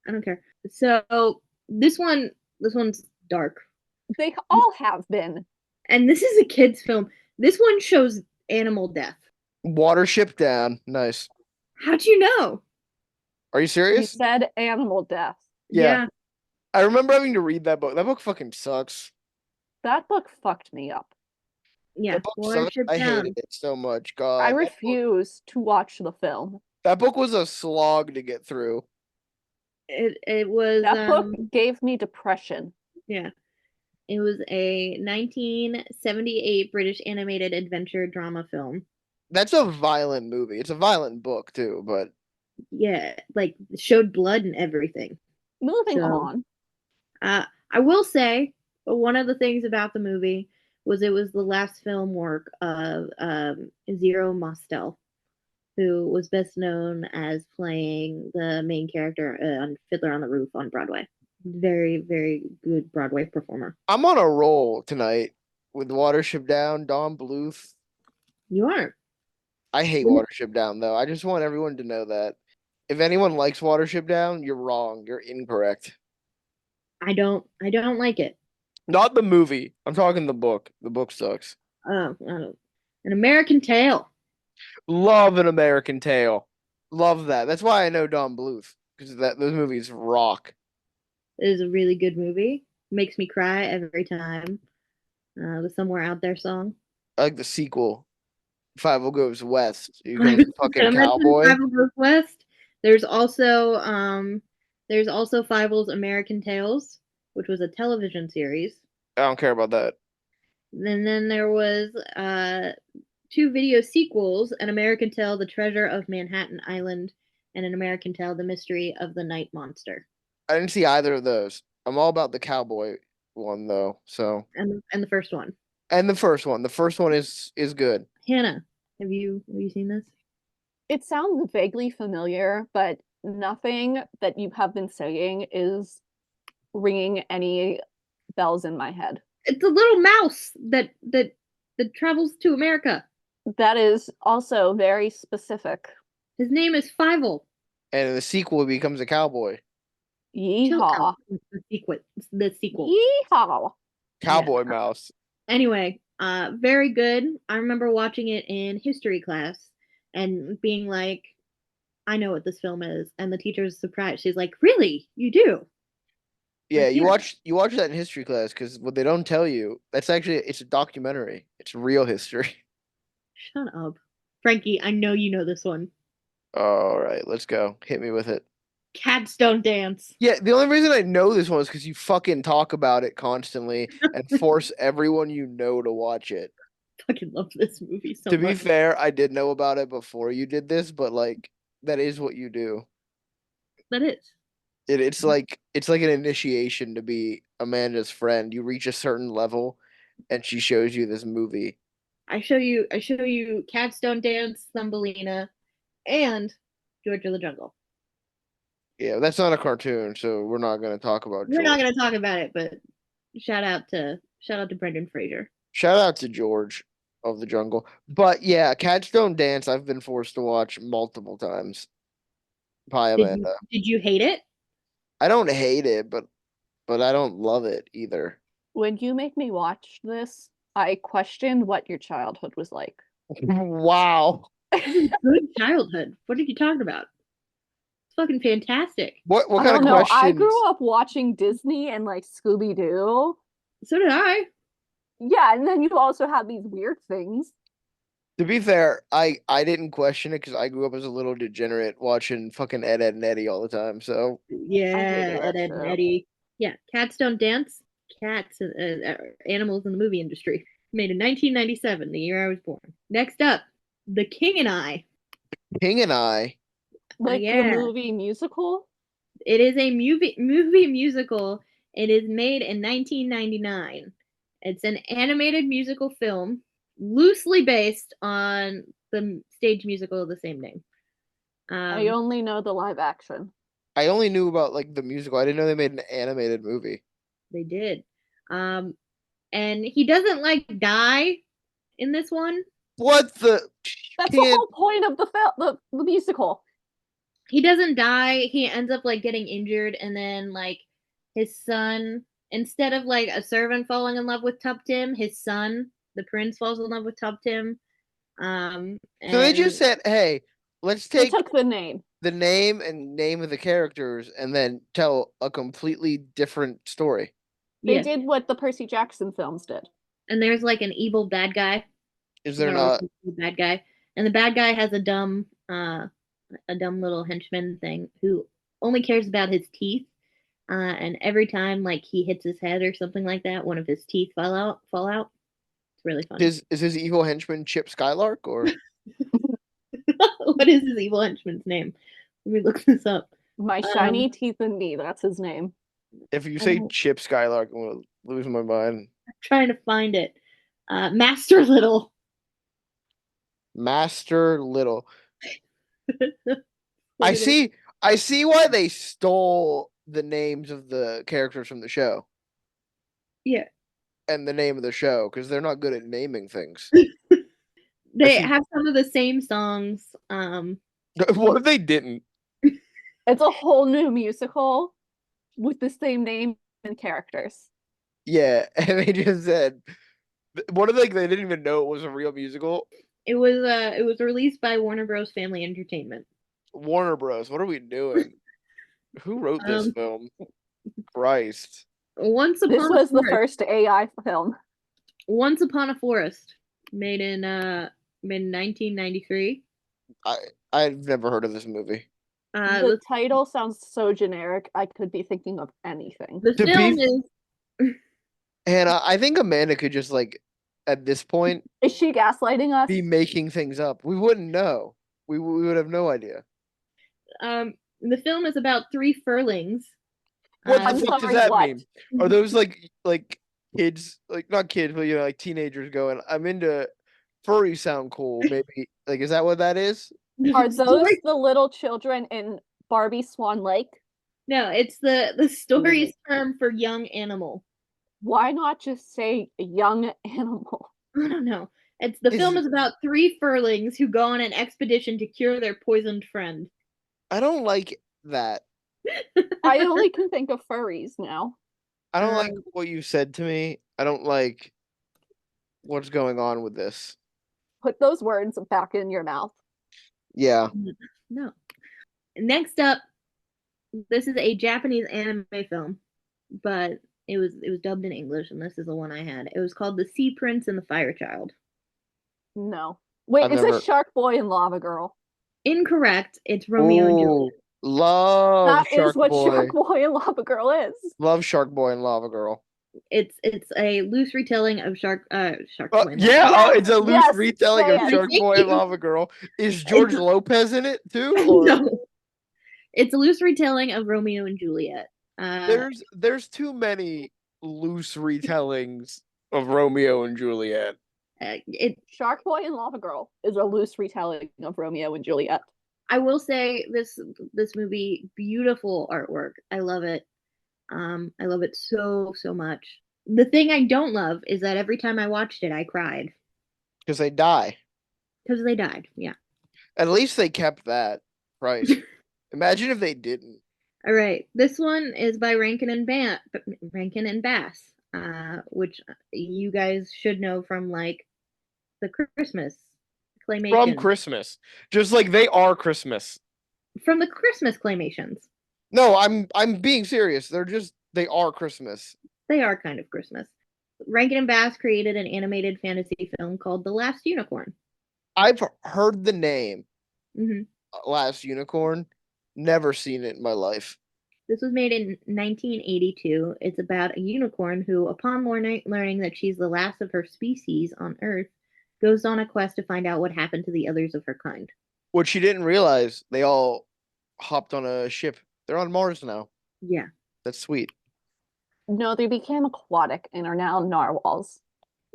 I don't care. So this one's dark. They all have been. And this is a kid's film. This one shows animal death. Watership Down. Nice. How'd you know? Are you You serious? said animal death. Yeah. I remember having to read that book. That book fucking sucks. That book fucked me up. Yeah. That book sucks. Watership I Down. hated it so much. God. I refuse to watch the film. That book was a slog to get through. It was That book gave me depression. yeah. It was a 1978 British animated adventure drama film. That's a violent movie. It's a violent book too, but Yeah, like showed blood and everything. Moving So- on. I will say one of the things about the movie was it was the last film work of Zero Mostel, who was best known as playing the main character on Fiddler on the Roof on Broadway. Very, very good Broadway performer. I'm on a roll tonight with Watership Down, Don Bluth. You are. I hate Watership Down though. I just want everyone to know that. If anyone likes Watership Down, you're wrong. You're incorrect. I don't like it. Not the movie. I'm talking the book. The book sucks. I don't. An American Tale. Love An American Tale. Love that. That's why I know Don Bluth because those movies rock. It is a really good movie. Makes me cry every time. The Somewhere Out There song. I like the sequel. Five Goes West. You become a fucking I mentioned cowboy. Five Goes West. There's also Fievel's American Tales, which was a television series. I don't care about that. And then there was two video sequels, An American Tale, The Treasure of Manhattan Island, and An American Tale: The Mystery of the Night Monster. I didn't see either of those. I'm all about the cowboy one though. So And the first one. and the first one. The first one is good. Hannah, have you seen this? It sounds vaguely familiar, but nothing that you have been saying is ringing any bells in my head. It's a little mouse that travels to America. That is also very specific. His name is Fievel. And in the sequel, he becomes a cowboy. Chill Yeehaw. out. The sequel. Yeehaw. Cowboy mouse. Anyway, very good. I remember watching it in history class and being like, I know what this film is. And the teacher was surprised. She's like, really? You do? Yeah, Like, you yeah. watch that in history class because what they don't tell you, that's actually it's a documentary. It's real history. Shut up. Frankie, I know you know this one. All right, let's go. Hit me with it. Cats don't dance. Yeah, the only reason I know this one is because you fucking talk about it constantly and force everyone you know to watch it. Fucking love this movie so To be much. fair, I did know about it before you did this, but like that is what you do. That is. It's like an initiation to be Amanda's friend. You reach a certain level, and she shows you this movie. I show you Cats Don't Dance, Thumbelina, and George of the Jungle. Yeah, that's not a cartoon, so we're not going to talk about We're not George. gonna talk about it, but shout out to Brendan Fraser. Shout out to George of the Jungle. But yeah, Cats Don't Dance, I've been forced to watch multiple times by Amanda. Did you hate it? I don't hate it, but I don't love it either. When you make me watch this, I questioned what your childhood was like. Wow. Good childhood. What are you talking about? It's fucking fantastic. What I kind don't of know. I questions? grew up watching Disney and like Scooby Doo. So did I. Yeah, and then you also have these weird things. To be fair, I didn't question it because I grew up as a little degenerate watching fucking Ed, Ed and Eddie all the time. So Yeah, that Ed, Ed, and too. Eddie. Yeah, Cats Don't Dance. Cats, animals in the movie industry. Made in 1997, the year I was born. Next up, The King and I. King and I, Like the Yeah, movie musical. it is a movie musical. It is made in 1999. It's an animated musical film loosely based on the stage musical of the same name. I only know the live action. I only knew about like the musical. I didn't know they made an animated movie. They did. And he doesn't like die in this one. That's the Can't. whole point of the film, the musical. He doesn't die. He ends up like getting injured, and then like his son, instead of like a servant falling in love with Tuptim, his son, the prince, falls in love with Tuptim. So they And just said, "Hey, let's They take took the name. the name and name of the characters and then tell a completely different story." They yeah, did what the Percy Jackson films did. and there's like an evil bad guy. Is There's there always not? a bad guy, and the bad guy has a dumb little henchman thing who only cares about his teeth. And every time like he hits his head or something like that, one of his teeth fall out. It's really funny. Is his evil henchman Chip Skylark or? What is his evil henchman's name? Let me look this up. My shiny teeth and me. That's his name. If you say I'm Chip Skylark, I'm gonna lose my mind. trying to find it. Master Little. Master Little. Look I at it. see. I see why they stole the names of the characters from the show Yeah, and the name of the show because they're not good at naming things. they see. have some of the same songs. What if they didn't? It's a whole new musical with the same name and characters. Yeah, and they just said, what if like they didn't even know it was a real musical? It was released by Warner Bros. Family Entertainment. Warner Bros. What are we doing? Who wrote this film? Christ. Once This upon was a the forest. first AI film. Once Upon a Forest, made in 1993. I've never heard of this movie. The title sounds so generic. I could be thinking of anything. The To be film is Hannah, I think Amanda could just like at this point Is she gaslighting us? be making things up. We wouldn't know. We would have no idea. The film is about three furlings. What the I'm fuck does sorry, that what? mean? Are those like kids, like not kids, but like teenagers going, I'm into furry sound cool, maybe like is that what that is? Are those Story- the little children in Barbie Swan Lake? No, it's the story's term for young animal. Why not just say young animal? I don't know. The Is film is about three furlings who go on an expedition to cure their poisoned friend. I don't like that. I only can think of furries now. I don't like Um, what you said to me. I don't like what's going on with this. Put those words back in your mouth. Yeah. no. Next up, this is a Japanese anime film, but it was dubbed in English, and this is the one I had. It was called The Sea Prince and the Fire Child. No. Wait, I've is this never Shark Boy and Lava Girl? Incorrect. It's Romeo and Juliet. Ooh, love That is Shark what Boy. Shark Boy and Lava Girl is. Love Shark Boy and Lava Girl. It's a loose retelling of Shark Boy and Lava Yeah, Girl. it's a loose Yes, retelling say of it. Shark Thank Boy and you. Lava Girl. Is George It's- Lopez in it too? Or no, it's a loose retelling of Romeo and Juliet. there's too many loose retellings of Romeo and Juliet. It Shark Boy and Lava Girl is a loose retelling of Romeo and Juliet. I will say this movie, beautiful artwork. I love it. I love it so much. The thing I don't love is that every time I watched it, I cried Because they die. because they died. Yeah. At least they kept that. Christ. Imagine if they didn't. All right. This one is by Rankin and Bass, which you guys should know from like the Christmas From claymation. Christmas. Just like they are Christmas. From the Christmas claymations. No, I'm being serious. They are Christmas. They are kind of Christmas. Rankin and Bass created an animated fantasy film called The Last Unicorn. I've heard the name hmm Last Unicorn. Never seen it in my life. This was made in 1982. It's about a unicorn who, upon learning that she's the last of her species on Earth, goes on a quest to find out what happened to the others of her kind. What she didn't realize, they all hopped on a ship. They're on Mars now. Yeah. That's sweet. No, they became aquatic and are now narwhals.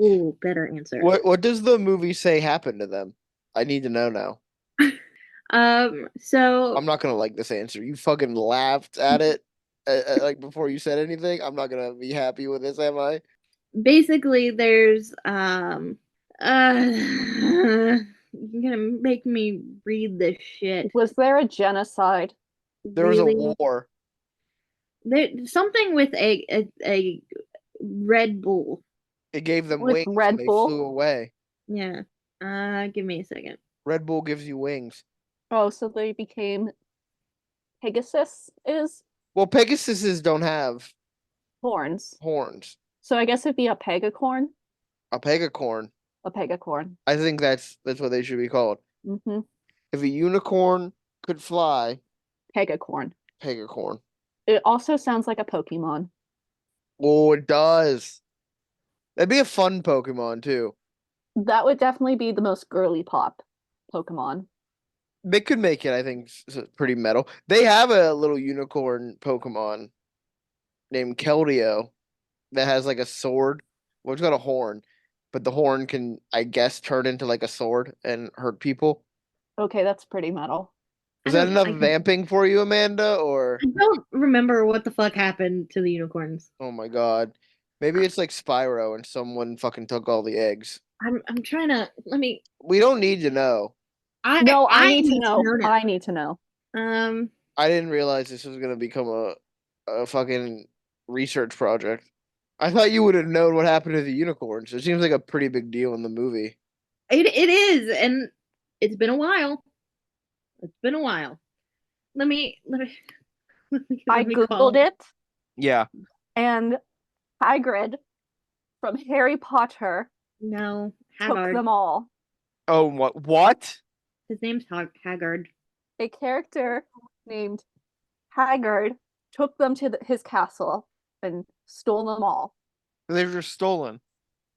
Ooh, better answer. What does the movie say happened to them? I need to know now. So I'm not gonna like this answer. You fucking laughed at it like before you said anything. I'm not gonna be happy with this, am I? basically there's you're gonna make me read this shit. Was there a genocide? There was a Really? war. There's something with a Red Bull. It gave them With wings and Red they Bull? flew away. Yeah. Give me a second. Red Bull gives you wings. Oh, so they became Pegasus is Well, Pegasuses don't have horns. horns. So I guess it'd be a pegacorn. A pegacorn. A pegacorn. I think that's what they should be called. Mm-hmm. If a unicorn could fly, Pegacorn. pegacorn. It also sounds like a Pokemon. Oh, it does. That'd be a fun Pokemon too. That would definitely be the most girly pop Pokemon. They could make it, I think, pretty metal. They have a little unicorn Pokemon named Keldeo that has like a sword. Well, it's got a horn, but the horn can, I guess, turn into like a sword and hurt people. Okay, that's pretty metal. Is I that don't know. enough vamping for you, Amanda? Or I don't remember what the fuck happened to the unicorns. oh my god, maybe it's like Spyro and someone fucking took all the eggs. I'm trying to let me. We don't need to know. No, I need to need know. now. I need to know. I didn't realize this was gonna become a fucking research project. I thought you would have known what happened to the unicorns. It seems like a pretty big deal in the movie. it is, and it's been a while. It's been a while. Let me I let me call googled it, Yeah. and Hagrid from Harry Potter No, took Haggard. them all. Oh, what? His name's Haggard. A character named Haggard took them to his castle and stole them all. They were stolen.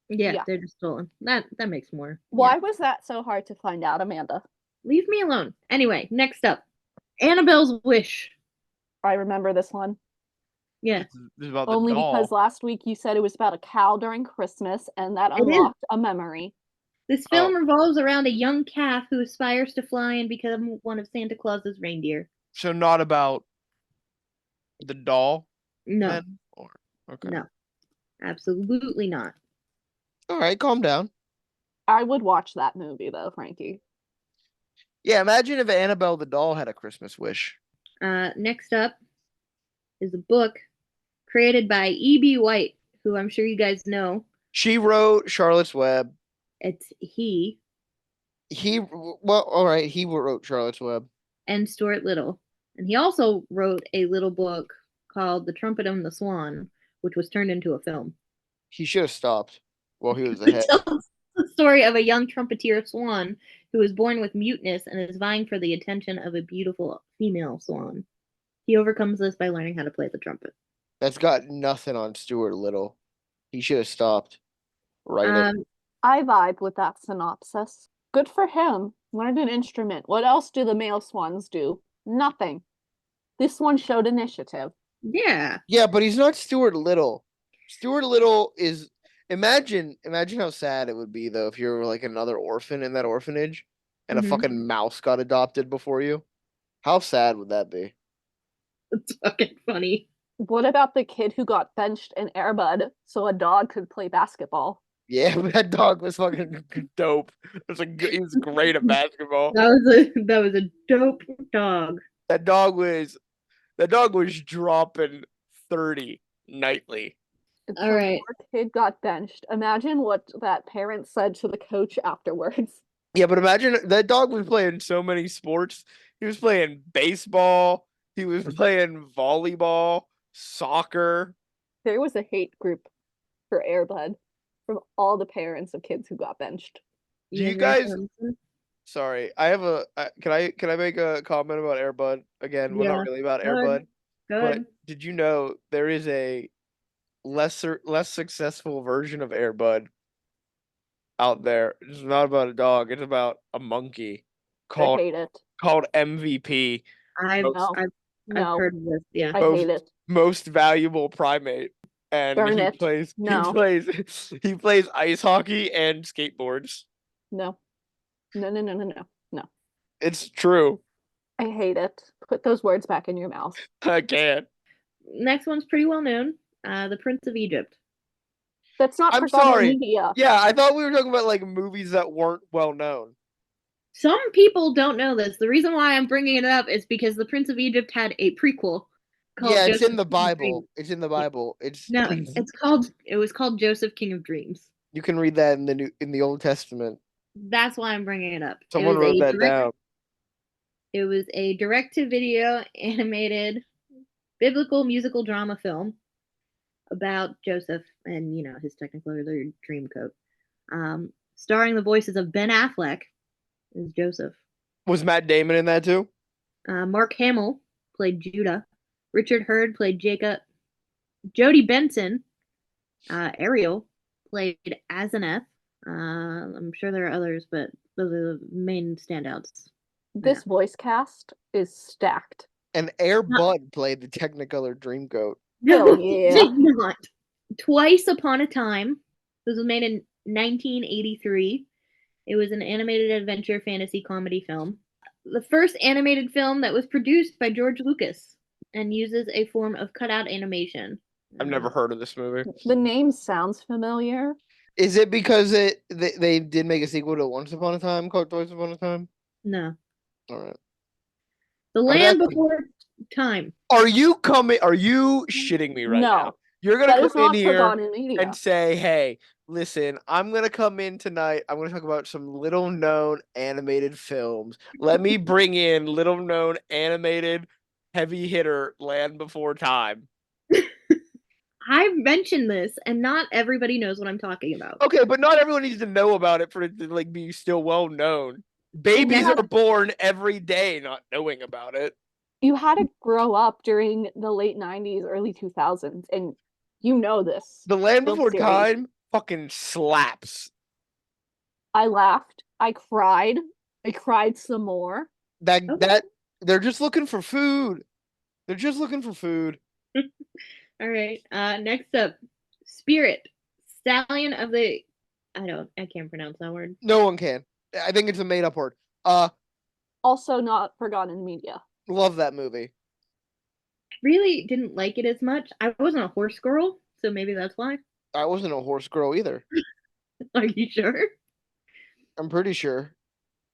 Yeah, Yeah. they're just stolen. That makes more. Why Yeah. was that so hard to find out, Amanda? Leave me alone. Anyway, next up. Annabelle's Wish. I remember this one. Yeah, This is about the Only because doll. last week you said it was about a cow during Christmas, and that it is. unlocked a memory. This film revolves around a young calf who aspires to fly and become one of Santa Claus's reindeer. So not about the doll No, then? Or okay. no, absolutely not. All right, calm down. I would watch that movie though, Frankie. Yeah, imagine if Annabelle the doll had a Christmas wish. Next up is a book created by E.B. White, who I'm sure you guys know. She wrote Charlotte's Web. It's he All right, he wrote Charlotte's Web. and Stuart Little. And he also wrote a little book called The Trumpet and the Swan, which was turned into a film. He should have stopped while he was It ahead. tells the story of a young trumpeter swan who is born with muteness and is vying for the attention of a beautiful female swan. He overcomes this by learning how to play the trumpet. That's got nothing on Stuart Little. He should have stopped. Right. I vibe with that synopsis. Good for him. Learned an instrument. What else do the male swans do? Nothing. This one showed initiative. Yeah. Yeah, but he's not Stuart Little. Stuart Little is imagine how sad it would be though if you were like another orphan in that orphanage and a fucking mouse got adopted before you. How sad would that be? It's fucking funny. What about the kid who got benched in Air Bud so a dog could play basketball? Yeah, that dog was fucking dope. He was great at basketball. That was a dope dog. That dog was dropping 30 nightly. All right. Poor kid got benched. Imagine what that parent said to the coach afterwards. Yeah, but imagine that dog was playing so many sports. He was playing baseball. He was playing volleyball, soccer. There was a hate group for Air Bud from all the parents of kids who got benched. Do you guys? Sorry, I have a. Can I make a comment about Air Bud again? We're not really about Air Bud, but did you know there is a less successful version of Air Bud out there? It's not about a dog. It's about a monkey I hate it. called MVP. I've heard of this. Yeah, I hate it. Most valuable primate, and Burn he it. plays. No. He plays ice hockey and skateboards. No. No. It's true. I hate it. Put those words back in your mouth. I can't. Next one's pretty well known. The Prince of Egypt. That's not I'm forgotten sorry. media. Yeah, I thought we were talking about like movies that weren't well known. Some people don't know this. The reason why I'm bringing it up is because The Prince of Egypt had a prequel called Yeah, it's Joseph in the King of Bible. Dreams. It's in the Bible. It's No, it was called Joseph King of Dreams. You can read that in the Old Testament. That's why I'm bringing it up. Someone wrote that down. It was a direct-to-video animated biblical musical drama film about Joseph and his Technicolor Dreamcoat, starring the voices of Ben Affleck as Joseph. Was Matt Damon in that too? Mark Hamill played Judah. Richard Hurd played Jacob. Jodie Benson, Ariel, played Asenath. I'm sure there are others, but those are the main standouts. This voice cast is stacked. And Air Bud played the Technicolor Dreamcoat. No, yeah. did not. Twice Upon a Time. This was made in 1983. It was an animated adventure fantasy comedy film. The first animated film that was produced by George Lucas and uses a form of cutout animation. I've never heard of this movie. The name sounds familiar. Is it because they did make a sequel to Once Upon a Time called Twice Upon a Time? No. All right. The Land Before Time. Are you shitting me right now? You're gonna come in here and say, "Hey, listen, I'm gonna come in tonight. I'm gonna talk about some little-known animated films. Let me bring in little-known animated heavy hitter Land Before Time." I've mentioned this, and not everybody knows what I'm talking about. Okay, but not everyone needs to know about it for it to like be still well known. Babies are born every day not knowing about it. You had to grow up during the late 90s, early 2000s, and you know this. The Land Before Time fucking slaps. I laughed. I cried. I cried some more. That They're just looking for food. They're just looking for food. All right. Next up, Spirit, stallion of the. I can't pronounce that word. No one can. I think it's a made up word. Uh, Also not forgotten media. love that movie. Really didn't like it as much. I wasn't a horse girl, so maybe that's why. I wasn't a horse girl either. Are you sure? I'm pretty sure.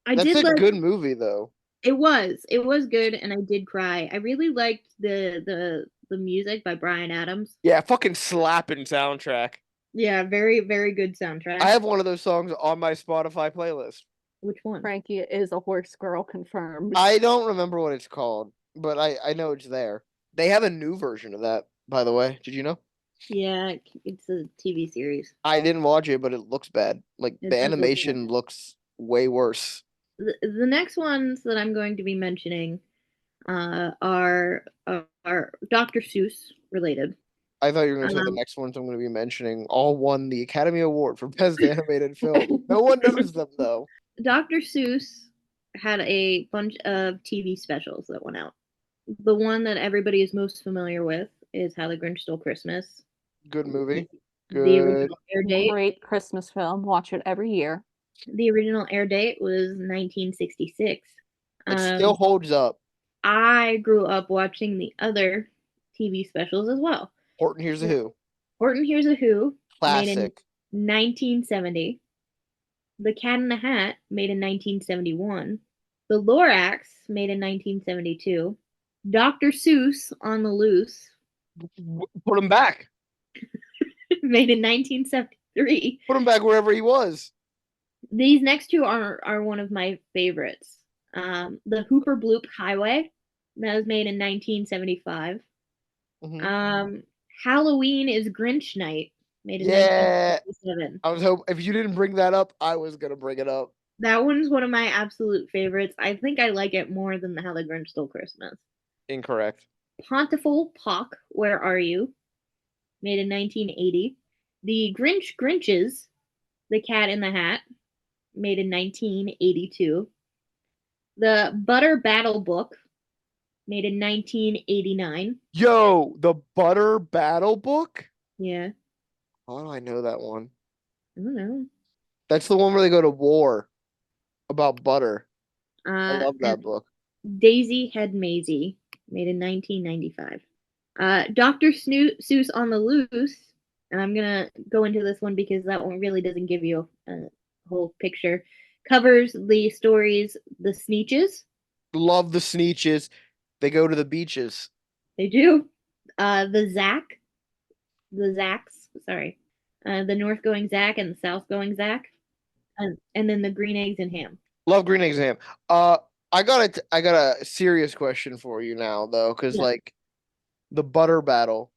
I That's did a like good movie though. it was good, and I did cry. I really liked the music by Brian Adams. Yeah, fucking slapping soundtrack. Yeah, very very good I soundtrack. have one of those songs on my Spotify playlist. Which one? Frankie is a horse girl confirmed. I don't remember what it's called, but I know it's there. They have a new version of that, by the way. Did you know? Yeah, it's a TV series. I didn't watch it, but it looks bad. Like It the does look animation looks way worse. The next ones that I'm going to be mentioning are Dr. Seuss related. I thought you were going to say the Um, next ones I'm going to be mentioning all won the Academy Award for Best Animated Film. No one knows them though. Dr. Seuss had a bunch of TV specials that went out. The one that everybody is most familiar with is How the Grinch Stole Christmas. Good movie. The Good. original air date. Great Christmas film. Watch it every year. The original air date was 1966. It still holds up. I grew up watching the other TV specials as well. Horton Hears a Who. Horton Hears a Who, made in Classic. 1970. The Cat in the Hat, made in 1971. The Lorax, made in 1972. Dr. Seuss on the Loose, Put him back. made in 1973. Put him back wherever he was. These next two are one of my favorites. The Hooper Bloop Highway, that was made in 1975. Mhm. Halloween is Grinch Night, made in Yeah. 1967. I was hoping if you didn't bring that up, I was gonna bring it up. That one's one of my absolute favorites. I think I like it more than the How the Grinch Stole Christmas. Incorrect. Pontiful Pock, Where Are You? Made in 1980. The Grinch Grinches, The Cat in the Hat, made in 1982. The Butter Battle Book, made in 1989. Yo, the Butter Battle Book? Yeah, How do I know that one? I don't know. That's the one where they go to war about butter. I love that And book. Daisy Head Maisie, made in 1995. Dr. Seuss on the Loose, and I'm gonna go into this one because that one really doesn't give you a whole picture. Covers the stories The Sneetches. Love the Sneetches. They go to the beaches. They do. The Zacks, sorry. The North Going Zack and the South Going Zack. And then the Green Eggs and Ham. Love Green Eggs and Ham. I got a serious question for you now though, because Yeah. like the butter battle,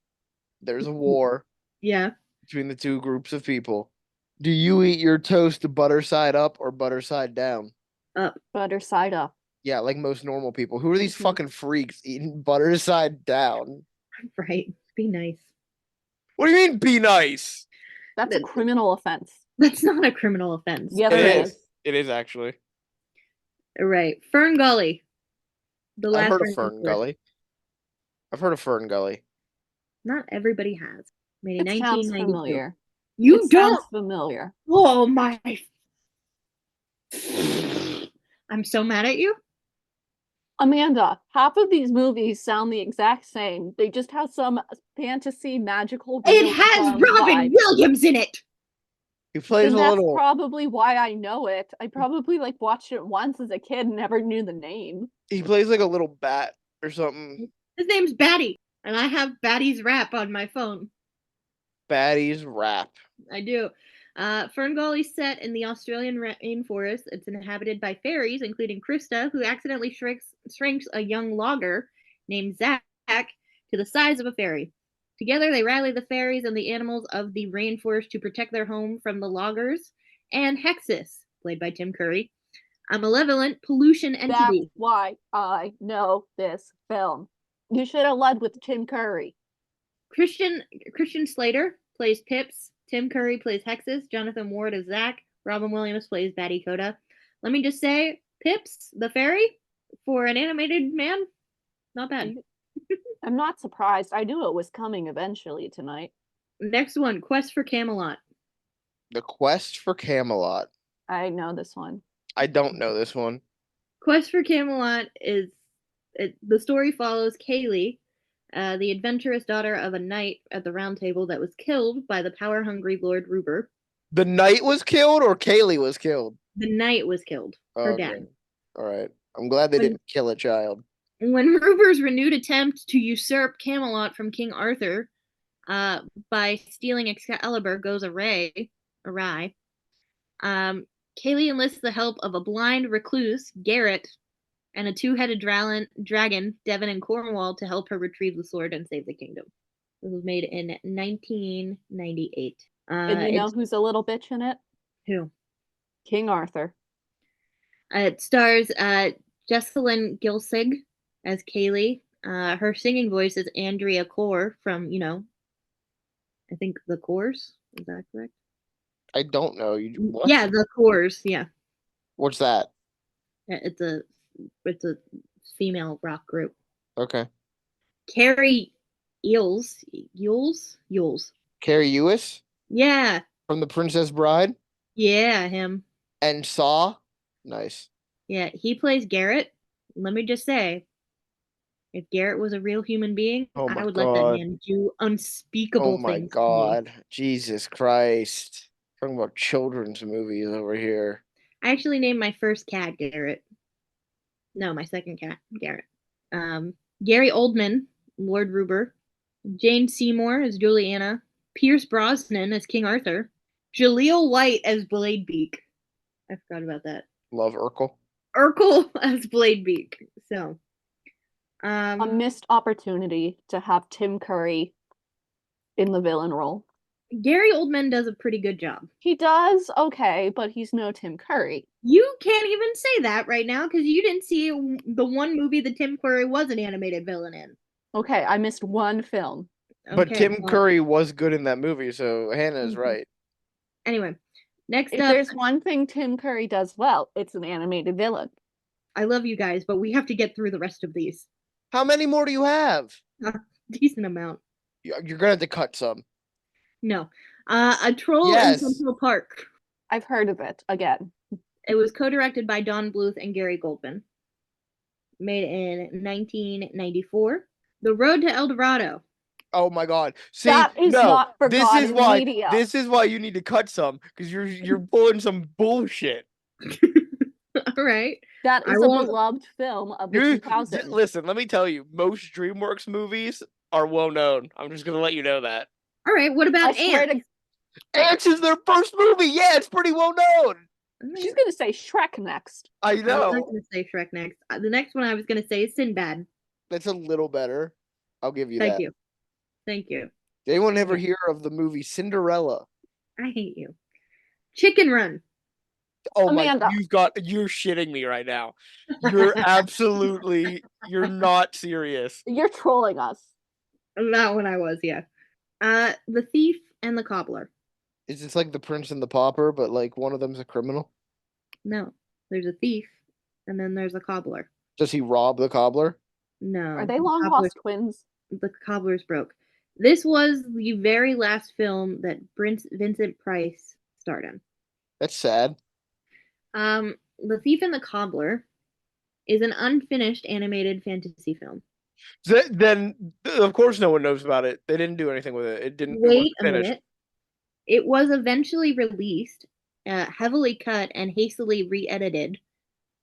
there's a war Yeah. between the two groups of people. Do you eat your toast butter side up or butter side down? Up. Butter side up. Yeah, like most normal people. Who are these Mhm. fucking freaks eating butter side down? Right. Be nice. What do you mean be nice? That's a criminal offense. That's not a criminal offense. Yes, It it is. is. It is actually. Right. Fern Gully. The I've last heard of Fern Fern Gully. Gully. I've heard of Fern Gully. Not everybody has. Made in It sounds 1992. familiar. You It don't. sounds familiar. Oh my. I'm so mad at you. Amanda, half of these movies sound the exact same. They just have some fantasy magical. It has Robin vibe. Williams in it. He plays Then a that's little. probably why I know it. I probably like watched it once as a kid and never knew the name. He plays like a little bat or something. His name's Batty, and I have Batty's rap on my phone. Batty's rap. I do. Fern Gully's set in the Australian rainforest. It's inhabited by fairies, including Krista, who accidentally shrinks a young logger named Zach to the size of a fairy. Together, they rally the fairies and the animals of the rainforest to protect their home from the loggers and Hexus, played by Tim Curry, a malevolent pollution That's entity. why I know this film. You should have led with Tim Curry. Christian Slater plays Pips. Tim Curry plays Hexus. Jonathan Ward is Zach. Robin Williams plays Batty Coda. Let me just say, Pips, the fairy, for an animated man, not bad. I'm not surprised. I knew it was coming eventually tonight. Next one, Quest for Camelot. The Quest for Camelot. I know this one. I don't know this one. Quest for Camelot is the story follows Kaylee, the adventurous daughter of a knight at the Round Table that was killed by the power-hungry Lord Ruber. The knight was killed or Kaylee was killed? The knight was killed. Her dad. All right. I'm glad they didn't kill a child. When Ruber's renewed attempt to usurp Camelot from King Arthur by stealing Excalibur goes awry, Kaylee enlists the help of a blind recluse, Garrett, and a two-headed dragon, Devon and Cornwall, to help her retrieve the sword and save the kingdom. This was made in 1998. And you know who's a little bitch in it? Who? King Arthur. It stars Jessalyn Gilsig as Kaylee. Her singing voice is Andrea Corr from, I think The Corrs. Is that correct? I don't know. What? Yeah, The Corrs. Yeah. What's that? It's a female rock group. Okay. Carrie Yules. Carrie Ewis Yeah. from The Princess Bride Yeah, him. and Saw. Nice. Yeah, he plays Garrett. Let me just say, if Garrett was a real human being, Oh my I would let that God. man do unspeakable Oh my things to me. God. Jesus Christ. Talking about children's movies over here. I actually named my first cat Garrett. No, my second cat, Garrett. Gary Oldman, Lord Ruber. Jane Seymour as Juliana. Pierce Brosnan as King Arthur. Jaleel White as Bladebeak. I forgot about that. Love Urkel. Urkel as Bladebeak. So, A missed opportunity to have Tim Curry in the villain role. Gary Oldman does a pretty good job. He does okay, but he's no Tim Curry. You can't even say that right now because you didn't see the one movie that Tim Curry was an animated villain in. Okay, I missed one film. But Okay, Tim Curry was good in that movie, so Hannah is right. Anyway, next If up, there's one thing Tim Curry does well, it's an animated villain. I love you guys, but we have to get through the rest of these. How many more do you have? A decent amount. You're gonna have to cut some. No. A Troll Yes. in Central Park. I've heard of it again. It was co-directed by Don Bluth and Gary Goldman. Made in 1994. The Road to El Dorado. Oh my God! See, That is not forgotten media. This is why you need to cut some because you're pulling some bullshit. All right. That is a beloved film of the 2000s. Listen, let me tell you, most DreamWorks movies are well known. I'm just gonna let you know that. All right. What about Ants? Ants is their first movie. Yeah, it's pretty well known. She's gonna say Shrek next. I know. I was gonna say Shrek next. The next one I was gonna say is Sinbad. That's a little better. I'll give you that. Thank you. Thank you. Did anyone ever hear of the movie Cinderella? I hate you. Chicken Run. Oh Amanda. my! You're shitting me right now. You're not serious. You're trolling us. Not when I was, yeah. The Thief and the Cobbler. Is this like The Prince and the Pauper, but like one of them's a criminal? No, there's a thief, and then there's a cobbler. Does he rob the cobbler? No. Are they long lost twins? The cobbler's broke. This was the very last film that Vincent Price starred in. That's sad. The Thief and the Cobbler is an unfinished animated fantasy film. Then, of course, no one knows about it. They didn't do anything with it. It didn't. Wait a minute. It was eventually released, heavily cut and hastily re-edited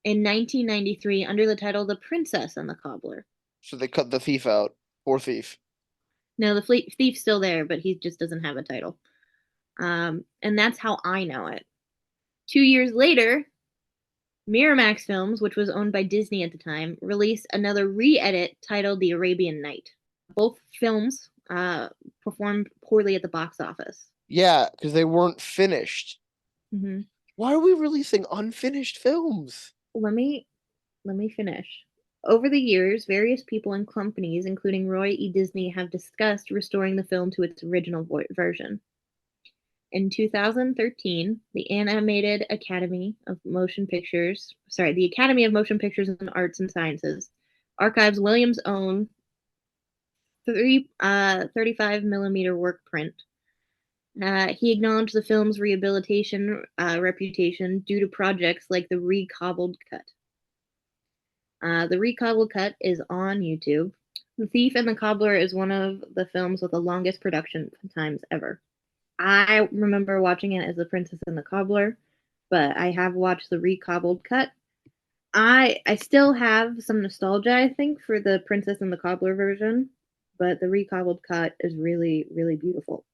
in 1993 under the title The Princess and the Cobbler. So they cut the thief out. Poor thief. No, the thief's still there, but he just doesn't have a title. And that's how I know it. 2 years later, Miramax Films, which was owned by Disney at the time, released another re-edit titled The Arabian Night. Both films performed poorly at the box office. Yeah, because they weren't finished. Mm-hmm. Why are we releasing unfinished films? Let me finish. Over the years, various people and companies, including Roy E. Disney, have discussed restoring the film to its original version. In 2013, the Academy of Motion Pictures and Arts and Sciences archives Williams' own 35 millimeter work print. He acknowledged the film's rehabilitation reputation due to projects like the Recobbled Cut. The Recobbled Cut is on YouTube. The Thief and the Cobbler is one of the films with the longest production times ever. I remember watching it as The Princess and the Cobbler, but I have watched the Recobbled Cut. I still have some nostalgia, I think, for the Princess and the Cobbler version, but the Recobbled Cut is really, really beautiful.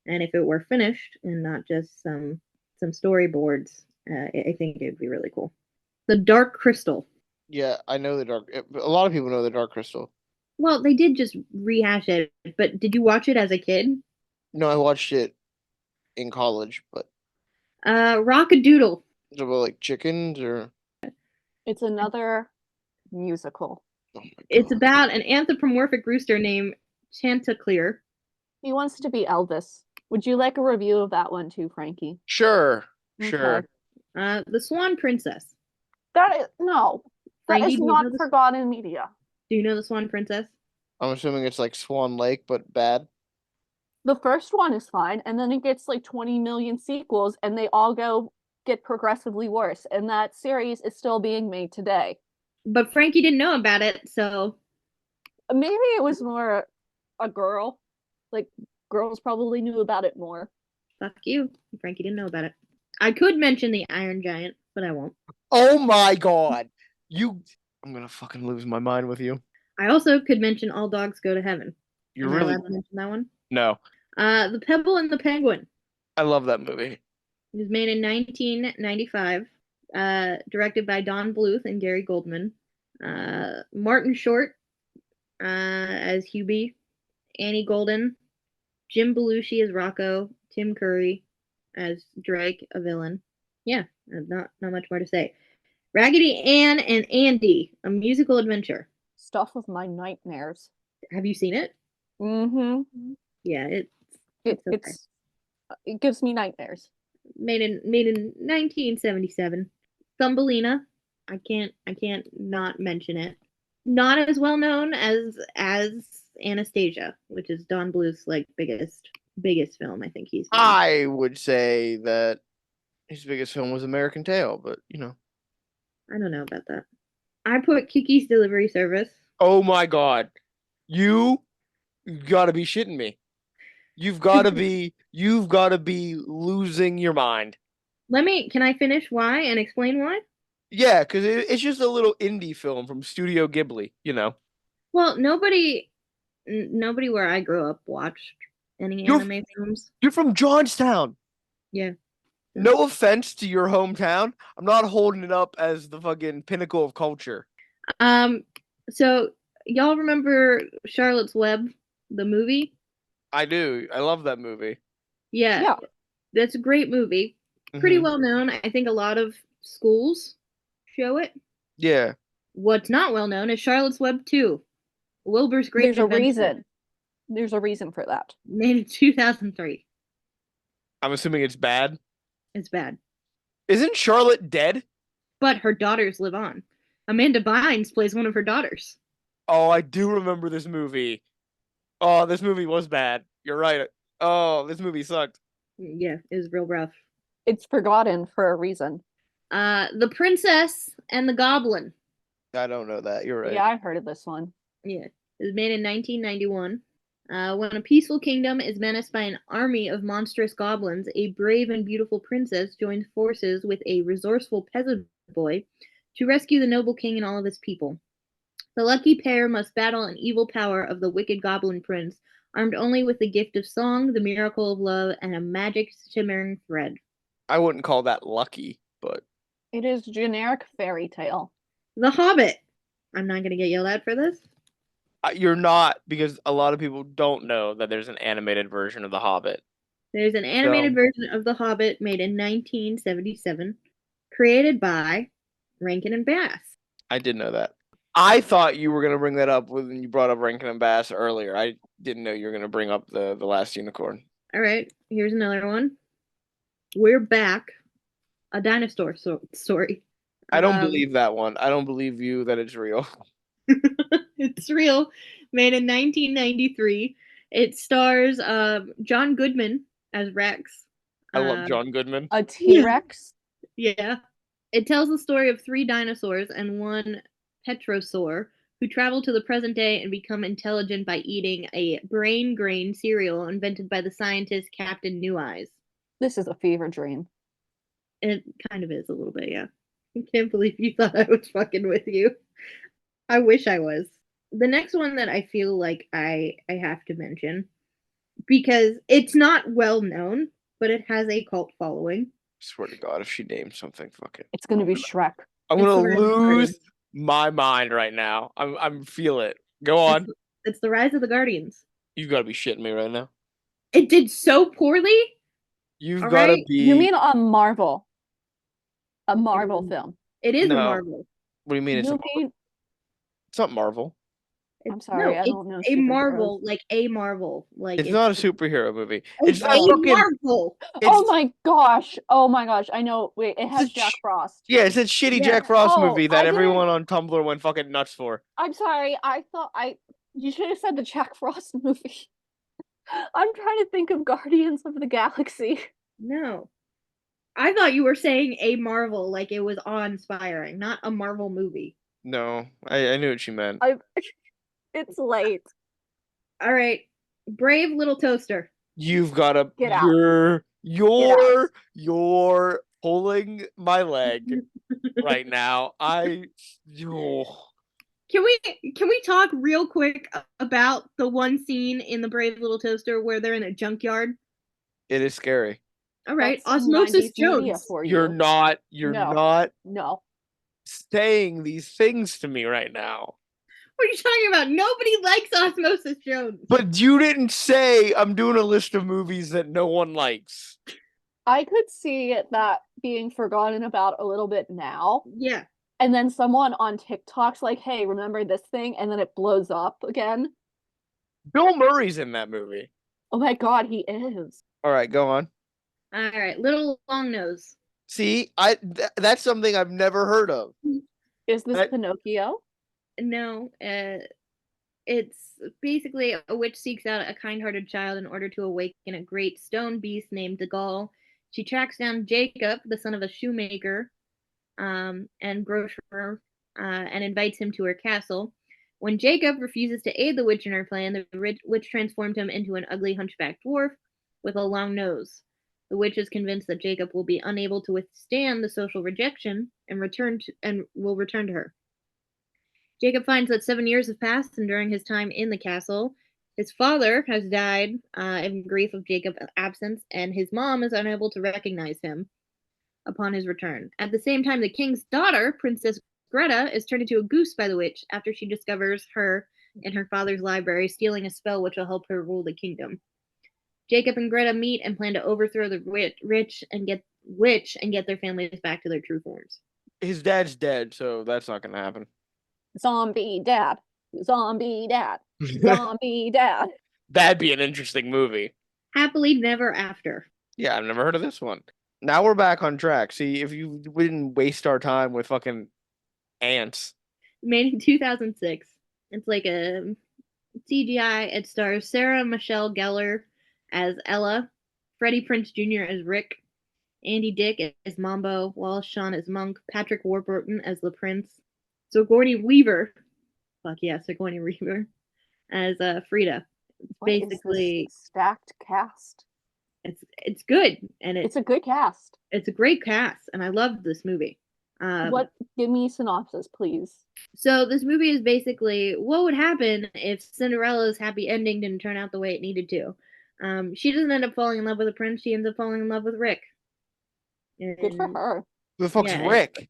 And if it were finished and not just some storyboards, I think it would be really cool. The Dark Crystal. Yeah, I know the Dark. A lot of people know the Dark Crystal. Well, they did just rehash it, but did you watch it as a kid? No, I watched it in college, but Rock-a-Doodle. is it about like chickens or? It's another musical. Oh my It's God. about an anthropomorphic rooster named Chanticleer. He wants to be Elvis. Would you like a review of that one too, Frankie? Sure, Okay. sure. The Swan Princess. That is no. That Frankie, is do you not know this? forgotten media. Do you know the Swan Princess? I'm assuming it's like Swan Lake, but bad. The first one is fine, and then it gets like 20 million sequels, and they all get progressively worse. And that series is still being made today. But Frankie didn't know about it, so Maybe it was more a girl. Like girls probably knew about it more. fuck you. Frankie didn't know about it. I could mention the Iron Giant, but I won't. Oh my God. I'm gonna fucking lose my mind with you. I also could mention All Dogs Go to Heaven. You're Am I really allowed to mention that one? no. The Pebble and the Penguin. I love that movie. It was made in 1995, directed by Don Bluth and Gary Goldman. Martin Short as Hubie, Annie Golden, Jim Belushi as Rocco, Tim Curry as Drake, a villain. Yeah, not much more to say. Raggedy Ann and Andy, a musical adventure. Stuff of my nightmares. Have you seen it? Mm-hmm. Yeah, It okay. it gives me nightmares. Made in 1977. Thumbelina. I can't not mention it. Not as well known as Anastasia, which is Don Bluth's like biggest film I think he's made. I would say that his biggest film was American Tail, but you know. I don't know about that. I put Kiki's Delivery Service. Oh my God. You gotta be shitting me. You've gotta be losing your mind. Can I finish why and explain why? Yeah, because it's just a little indie film from Studio Ghibli, you know. Well, nobody where I grew up watched any You're anime films. you're from Johnstown. Yeah. No offense to your hometown. I'm not holding it up as the fucking pinnacle of culture. So y'all remember Charlotte's Web, the movie? I do. I love that movie. Yeah. Yeah. That's a great movie. Pretty Mhm. well known. I think a lot of schools show it. Yeah. What's not well known is Charlotte's Web 2. Wilbur's Great There's a Adventure. reason. There's a reason for that. Made in 2003. I'm assuming it's bad. It's bad. Isn't Charlotte dead? But her daughters live on. Amanda Bynes plays one of her daughters. Oh, I do remember this movie. Oh, this movie was bad. You're right. Oh, this movie sucked. Yeah, it was real rough. It's forgotten for a reason. The Princess and the Goblin. I don't know that. You're right. Yeah, I heard of this one. Yeah, it was made in 1991. When a peaceful kingdom is menaced by an army of monstrous goblins, a brave and beautiful princess joins forces with a resourceful peasant boy to rescue the noble king and all of his people. The lucky pair must battle an evil power of the wicked goblin prince, armed only with the gift of song, the miracle of love, and a magic shimmering thread. I wouldn't call that lucky, but It is generic fairy tale. The Hobbit. I'm not going to get yelled at for this. you're not, because a lot of people don't know that there's an animated version of The Hobbit. There's an animated version of The Hobbit made in 1977, created by Rankin and Bass. I did know that. I thought you were going to bring that up when you brought up Rankin and Bass earlier. I didn't know you were going to bring up the Last Unicorn. All right, here's another one. We're back. A dinosaur story. I don't Um, believe that one. I don't believe you that it's real. it's real. Made in 1993. It stars John Goodman as Rex. I love Uh, John Goodman. A T-Rex? yeah. It tells the story of 3 dinosaurs and one petrosaur who travel to the present day and become intelligent by eating a brain grain cereal invented by the scientist Captain New Eyes. This is a fever dream. It kind of is a little bit, yeah. I can't believe you thought I was fucking with you. I wish I was. The next one that I feel like I have to mention because it's not well known, but it has a cult following. Swear to God, if she names something, fuck it. It's gonna be Shrek. I'm It's gonna the Rise of the lose Guardians. my mind right now. I'm feel it. Go on. It's the Rise of the Guardians. You've got to be shitting me right now. It did so poorly. You've All got to right. You be. mean a Marvel? A It Marvel is, film? it is a No. Marvel. What do you mean? You mean? It's not Marvel. I'm No, sorry, I it's don't know a superheroes. Marvel, like a Marvel, like It's not a superhero movie. it's It's not a fucking. Marvel. Oh It's my gosh! Oh my gosh! I know. Wait, it has it's Jack Frost. yeah. It's that shitty Yeah. Jack Frost Oh, movie that I didn't. everyone on Tumblr went fucking nuts for. I'm sorry. I thought I. You should have said the Jack Frost movie. I'm trying to think of Guardians of the Galaxy. No, I thought you were saying a Marvel, like it was awe-inspiring, not a Marvel movie. No, I knew what you meant. I. It's late. All right, Brave Little Toaster. You've got to. Get out. Get out. You're pulling my leg right now. Oh, Can we talk real quick about the one scene in the Brave Little Toaster where they're in a junkyard? it is scary. All right, That's some Osmosis 90s media Jones. for You're you. not. You're No. not No. saying these things to me right now. What are you talking about? Nobody likes Osmosis Jones. But you didn't say I'm doing a list of movies that no one likes. I could see that being forgotten about a little bit now. Yeah. And then someone on TikTok's like, hey, remember this thing? And then it blows up again. Bill Murray's in that movie. Oh my God, he is. All right, go on. All right, Little Long Nose. See, that's something I've never heard of. Is this That- Pinocchio? No, it's basically a witch seeks out a kind-hearted child in order to awaken a great stone beast named Degal. She tracks down Jacob, the son of a shoemaker, and grocer, and invites him to her castle. When Jacob refuses to aid the witch in her plan, the witch transformed him into an ugly hunchback dwarf with a long nose. The witch is convinced that Jacob will be unable to withstand the social rejection and will return to her. Jacob finds that 7 years have passed, and during his time in the castle, his father has died in grief of Jacob's absence, and his mom is unable to recognize him upon his return. At the same time, the king's daughter, Princess Greta, is turned into a goose by the witch after she discovers her in her father's library, stealing a spell which will help her rule the kingdom. Jacob and Greta meet and plan to overthrow the witch and get their families back to their true forms. His dad's dead, so that's not gonna happen. Zombie dad. Zombie dad. Zombie dad. That'd be an interesting movie. Happily Never After. Yeah, I've never heard of this one. Now we're back on track. See, if we didn't waste our time with fucking ants. Made in 2006. It's like a CGI. It stars Sarah Michelle Gellar as Ella, Freddie Prinze Jr. as Rick, Andy Dick as Mambo, Wallace Shawn as Monk, Patrick Warburton as the Prince, Sigourney Weaver, fuck yeah, Sigourney Weaver, as Frida. What is Basically, this stacked cast? it's good, and It's a good cast. it's a great cast, and I loved this movie. What? Give me a synopsis, please. So this movie is basically what would happen if Cinderella's happy ending didn't turn out the way it needed to. She doesn't end up falling in love with a prince. She ends up falling in love with Rick. Good for And- her. Who the fuck's Yeah. Rick?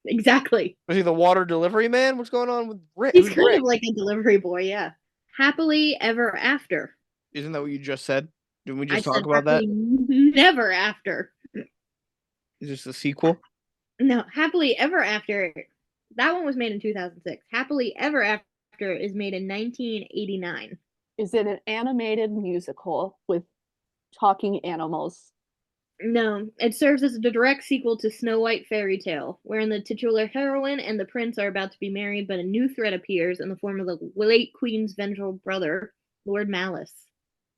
Exactly. Was he the water delivery man? What's going on with Rick? He's Who's kind Rick? of like a delivery boy, yeah. Happily Ever After. Isn't that what you just said? Didn't we I just talk said about that? Happily Never After. Is this the sequel? No, Happily Ever After. That one was made in 2006. Happily Ever After is made in 1989. Is it an animated musical with talking animals? No, it serves as a direct sequel to Snow White fairy tale, wherein the titular heroine and the prince are about to be married, but a new threat appears in the form of the late queen's vengeful brother, Lord Malice.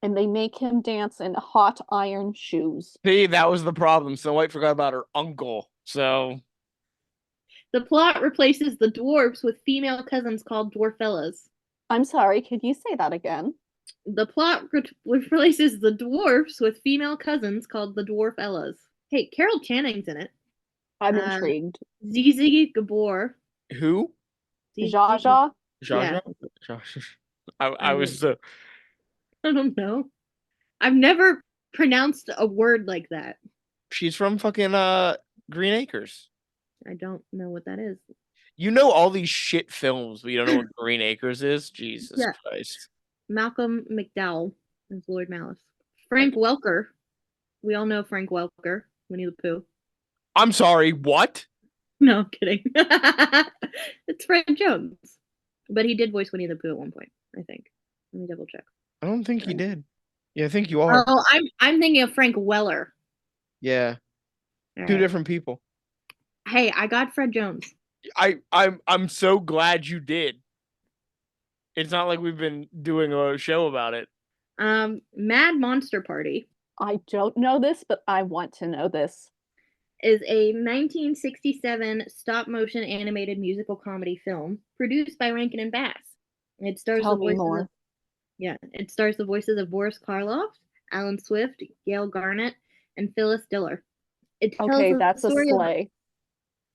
And they make him dance in hot iron shoes. See, that was the problem. Snow White forgot about her uncle. So The plot replaces the dwarfs with female cousins called dwarfellas. I'm sorry, can you say that again? The plot replaces the dwarfs with female cousins called the dwarfellas. Hey, Carol Channing's in it. I'm intrigued. Zizi Gabor. who? Zsa Zsa? Yeah. Zsa Zsa? I was I don't know. I've never pronounced a word like that. she's from fucking Green Acres. I don't know what that is. You know all these shit films, but you don't know what Green Acres is? Jesus Yeah. Christ. Malcolm McDowell as Lord Malice. Frank Welker. We all know Frank Welker, Winnie the Pooh. I'm sorry, what? No, I'm kidding. It's Fred Jones. But he did voice Winnie the Pooh at one point, I think. Let me double check. I don't think he did. Yeah, I think you are. Oh, I'm thinking of Frank Weller. Yeah. All Two right. different people. Hey, I got Fred Jones. I'm so glad you did. It's not like we've been doing a show about it. Mad Monster Party I don't know this, but I want to know this. is a 1967 stop-motion animated musical comedy film produced by Rankin and Bass. It stars Tell the me voices more. of it stars the voices of Boris Karloff, Alan Swift, Gail Garnett, and Phyllis Diller. It tells Okay, the that's a story of sleigh.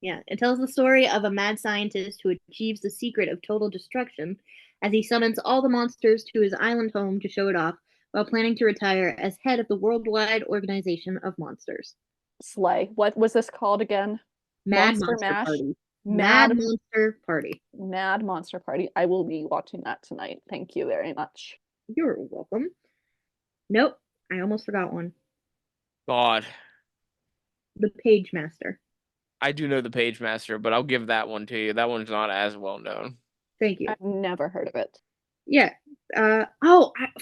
it tells the story of a mad scientist who achieves the secret of total destruction as he summons all the monsters to his island home to show it off while planning to retire as head of the worldwide organization of monsters. Sleigh. What was this called again? Mad Monster Monster Mash? Party. Mad Monster Party. Mad Monster Party. I will be watching that tonight. Thank you very much. You're welcome. Nope, I almost forgot one. God. The Page Master. I do know the Page Master, but I'll give that one to you. That one's not as well known. Thank you. I've never heard of it. Yeah. I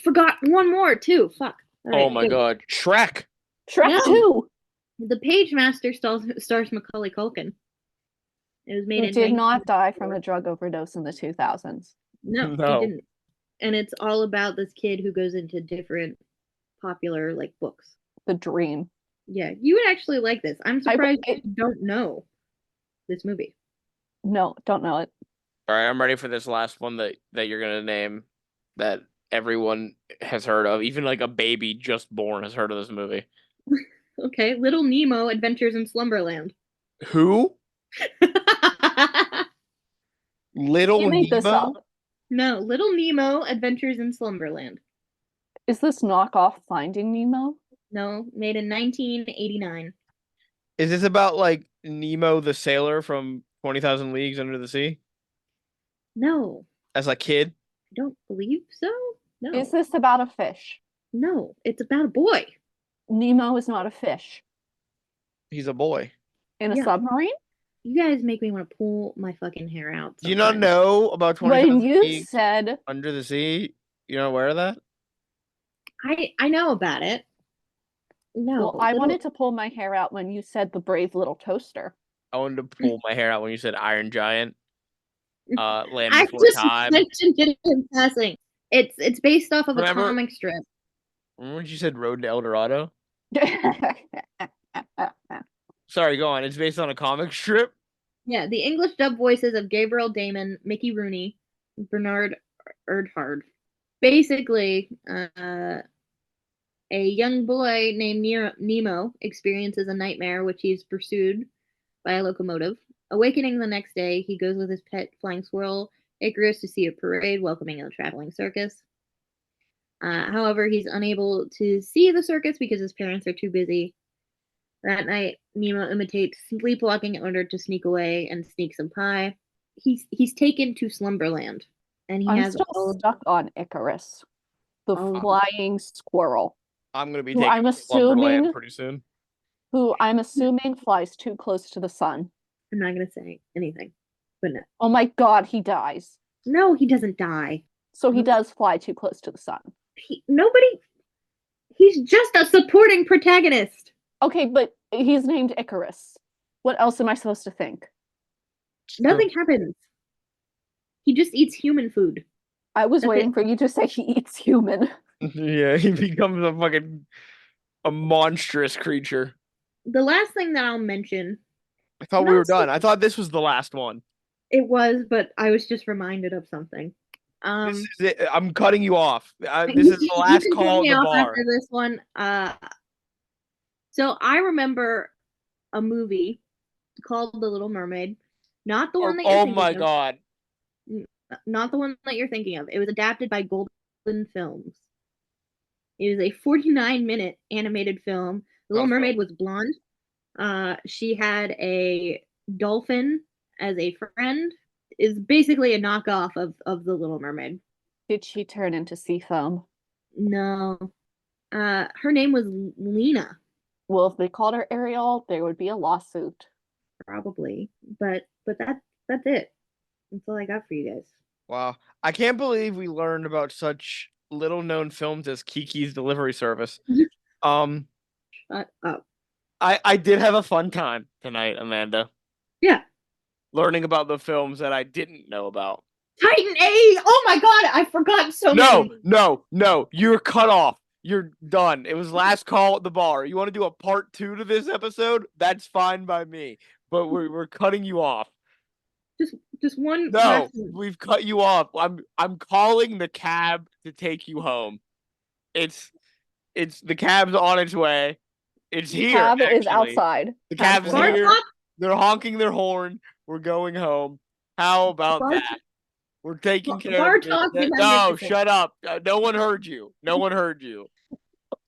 forgot one more too. Fuck. Oh my god. Shrek. Shrek No. 2! The Page Master stars Macaulay Culkin. It was made He in did not die from 1994. a drug overdose in the 2000s. No, No. he didn't. And it's all about this kid who goes into different popular like books. The dream. Yeah, you would actually like this. I'm surprised you don't know this movie. No, don't know it. All right, I'm ready for this last one that you're gonna name that everyone has heard of. Even like a baby just born has heard of this movie. Okay, Little Nemo Adventures in Slumberland. Who? Little You made this Nemo? up. No, Little Nemo Adventures in Slumberland. Is this knockoff Finding Nemo? No, made in 1989. Is this about like Nemo the sailor from 20,000 Leagues Under the Sea? No, As a kid? I don't believe so. No. Is this about a fish? No, it's about a boy. Nemo is not a fish. He's a boy. In a Yeah. submarine? You guys make me want to pull my fucking hair out. Do you not sometimes. know about When 20,000 you Leagues said Under the Sea? You're not aware of that? I know about it. No, well, I wanted to pull my hair out when you said the brave little toaster. I wanted to pull my hair out when you said Iron Giant. Land I Before just Time. mentioned it in passing. It's based off of Remember- a comic strip. Remember when you said Road to El Dorado? Sorry, go on. It's based on a comic strip? Yeah, the English dub voices of Gabriel Damon, Mickey Rooney, Bernard Erdhard. Basically, a young boy named Nemo experiences a nightmare which he's pursued by a locomotive. Awakening the next day, he goes with his pet flying squirrel, Icarus, to see a parade welcoming a traveling circus. However, he's unable to see the circus because his parents are too busy. That night, Nemo imitates sleepwalking in order to sneak away and sneak some pie. He's taken to Slumberland, and he I'm has still all of stuck on Icarus, the Oh. flying squirrel, I'm going to be Who taking I'm to Slumberland assuming- pretty soon. who I'm assuming flies too close to the sun. I'm not gonna say anything, but no, Oh my god, he dies. no, he doesn't die. So he does fly too close to the sun. He's just a supporting protagonist. Okay, but he's named Icarus. What else am I supposed to think? Nothing happens. He just eats human food. I was That's waiting it. for you to say he eats human. Yeah, he becomes a monstrous creature. The last thing that I'll mention, I thought we were not done. I thought this was the last one. it was, but I was just reminded of something. This Um, is it. I'm cutting you off. This you, is the you last can cut call at me the off bar. after this one. So I remember a movie called The Little Mermaid, not the Oh, one that you're oh thinking my of. God. Not the one that you're thinking of. It was adapted by Golden Films. It was a 49-minute animated film. The Not Little a film. Mermaid was blonde. She had a dolphin as a friend. Is basically a knockoff of the Little Mermaid. Did she turn into sea foam? No, her name was Lena, Well, if they called her Ariel, there would be a lawsuit. probably. But that's it. That's all I got for you guys. Wow. I can't believe we learned about such little known films as Kiki's Delivery Service. Um, Shut up. I did have a fun time tonight, Amanda, Yeah, learning about the films that I didn't know about. Titan A. Oh my God, I forgot so No, many. no, you're cut off. You're done. It was last call at the bar. You want to do a part 2 to this episode? That's fine by me. But we're cutting you off. Just one No, last one. we've cut you off. I'm calling the cab to take you home. It's the cab's on its way. It's here, Cab is actually. outside. The Cab's cab's here. here. Bartok, They're honking their horn. We're going home. How about Bart, that? We're taking care of Bartok the business. No, Magnificent. shut up. No one heard you. No one heard you.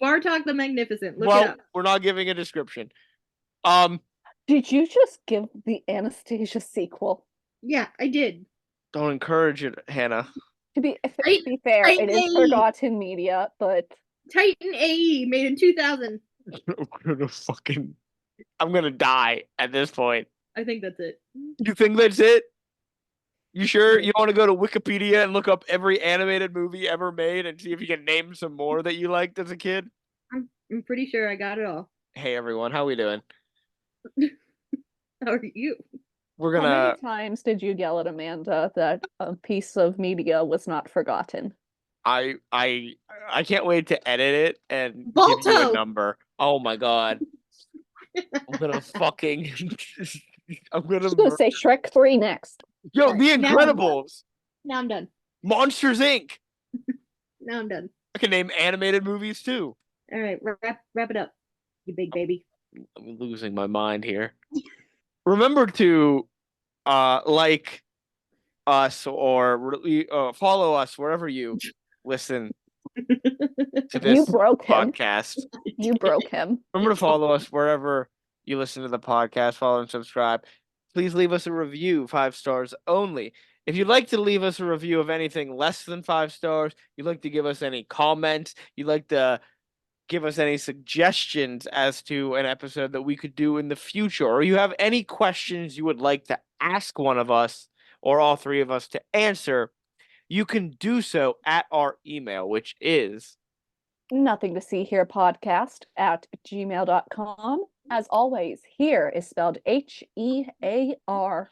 Bartok the Magnificent. Look it Well, up. we're not giving a description. Um, Did you just give the Anastasia sequel? Yeah, I did. don't encourage it, Hannah. To be Titan, fair, it Titan is AE. forgotten media, but Titan AE made in 2000. I'm gonna die at this point. I think that's it. You think that's it? You sure Yeah. you want to go to Wikipedia and look up every animated movie ever made and see if you can name some more that you liked as a kid? I'm pretty sure I got it all. Hey everyone, how we doing? How are you? We're how gonna many times did you yell at Amanda that a piece of media was not forgotten? I can't wait to edit it and give you a Balto! number. Oh my God. I'm gonna fucking I'm I'm gonna just gonna say Shrek 3 next. Yo, Alright, The now I'm done. Incredibles, Now I'm done. Monsters Inc. Now I'm done. I can name animated movies too. All right, wrap it up, you big baby. I'm losing my mind here. Remember to like us or follow us wherever you listen to You this broke him. podcast. You broke him. Remember to follow us wherever you listen to the podcast. Follow and subscribe. Please leave us a review, 5 stars only. If you'd like to leave us a review of anything less than 5 stars, you'd like to give us any comments, you'd like to give us any suggestions as to an episode that we could do in the future, or you have any questions you would like to ask one of us or all three of us to answer, you can do so at our email, which is Nothing to see here podcast at gmail.com. As always, here is spelled Hear.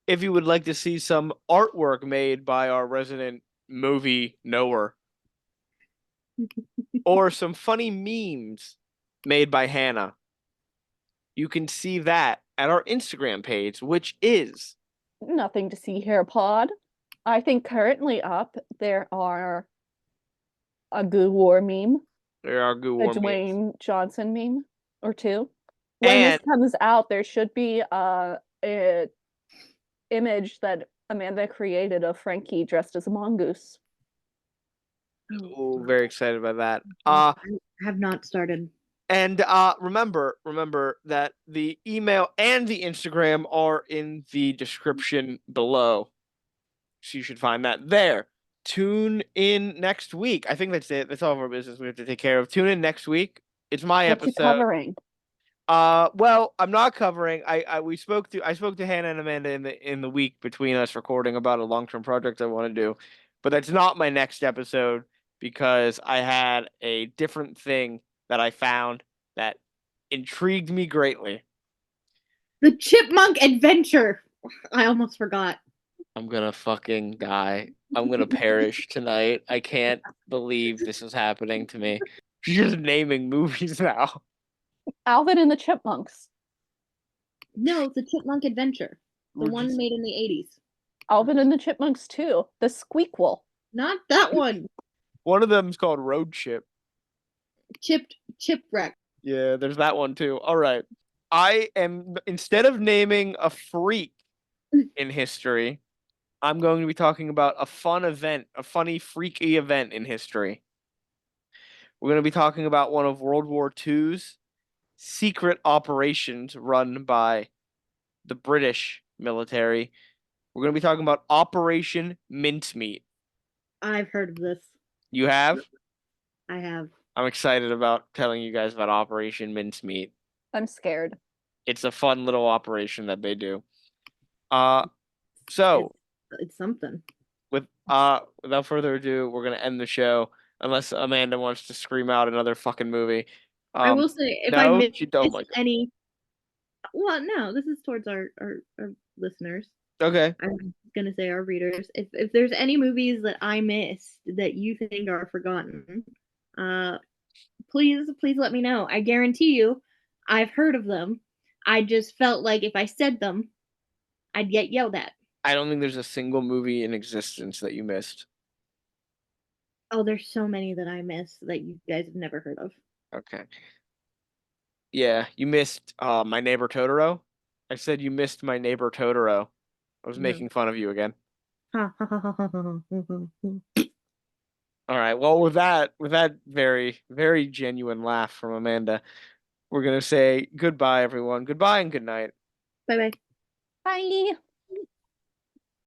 if you would like to see some artwork made by our resident movie knower or some funny memes made by Hannah, you can see that at our Instagram page, which is Nothing to see here pod. I think currently up there are a Goo War meme, there are Goo a War memes. Dwayne Johnson meme or two. When And this comes out, there should be a image that Amanda created of Frankie dressed as a mongoose. oh, very excited about that. I have not started. And remember that the email and the Instagram are in the description below. So you should find that there. Tune in next week. I think that's it. That's all of our business we have to take care of. Tune in next week. It's my What you episode. covering? Well, I'm not covering. I spoke to Hannah and Amanda in the week between us recording about a long-term project I want to do. But that's not my next episode because I had a different thing that I found that intrigued me greatly. The Chipmunk Adventure. I almost forgot. I'm gonna fucking die. I'm gonna perish tonight. I can't believe this is happening to me. You're just naming movies now. Alvin and the Chipmunks. No, the Chipmunk Adventure. The We're one just- made in the 80s. Alvin and the Chipmunks 2. The Squeakquel. Not that one. One of them's called Road Chip. Chipwreck. Yeah, there's that one too. All right. Instead of naming a freak in history, I'm going to be talking about a fun event, a funny, freaky event in history. We're going to be talking about one of World War II's secret operations run by the British military. We're going to be talking about Operation Mincemeat. I've heard of this. You have? I have. I'm excited about telling you guys about Operation Mincemeat. I'm scared. It's a fun little operation that they do. So It's something. without further ado, we're gonna end the show unless Amanda wants to scream out another fucking movie. I will say, if no, I missed she don't like it. any. Well, no, this is towards our listeners. Okay. I'm gonna say our readers. If there's any movies that I missed that you think are forgotten, please let me know. I guarantee you, I've heard of them. I just felt like if I said them, I'd get yelled at. I don't think there's a single movie in existence that you missed. Oh, there's so many that I missed that you guys have never heard of. Okay. Yeah, you missed My Neighbor Totoro. I said you missed My Neighbor Totoro. I was No. making fun of you again. Ha, ha, ha, ha, ha, ha. All right. Well, with that very, very genuine laugh from Amanda, we're gonna say goodbye, everyone. Goodbye and good night. Bye bye. Bye.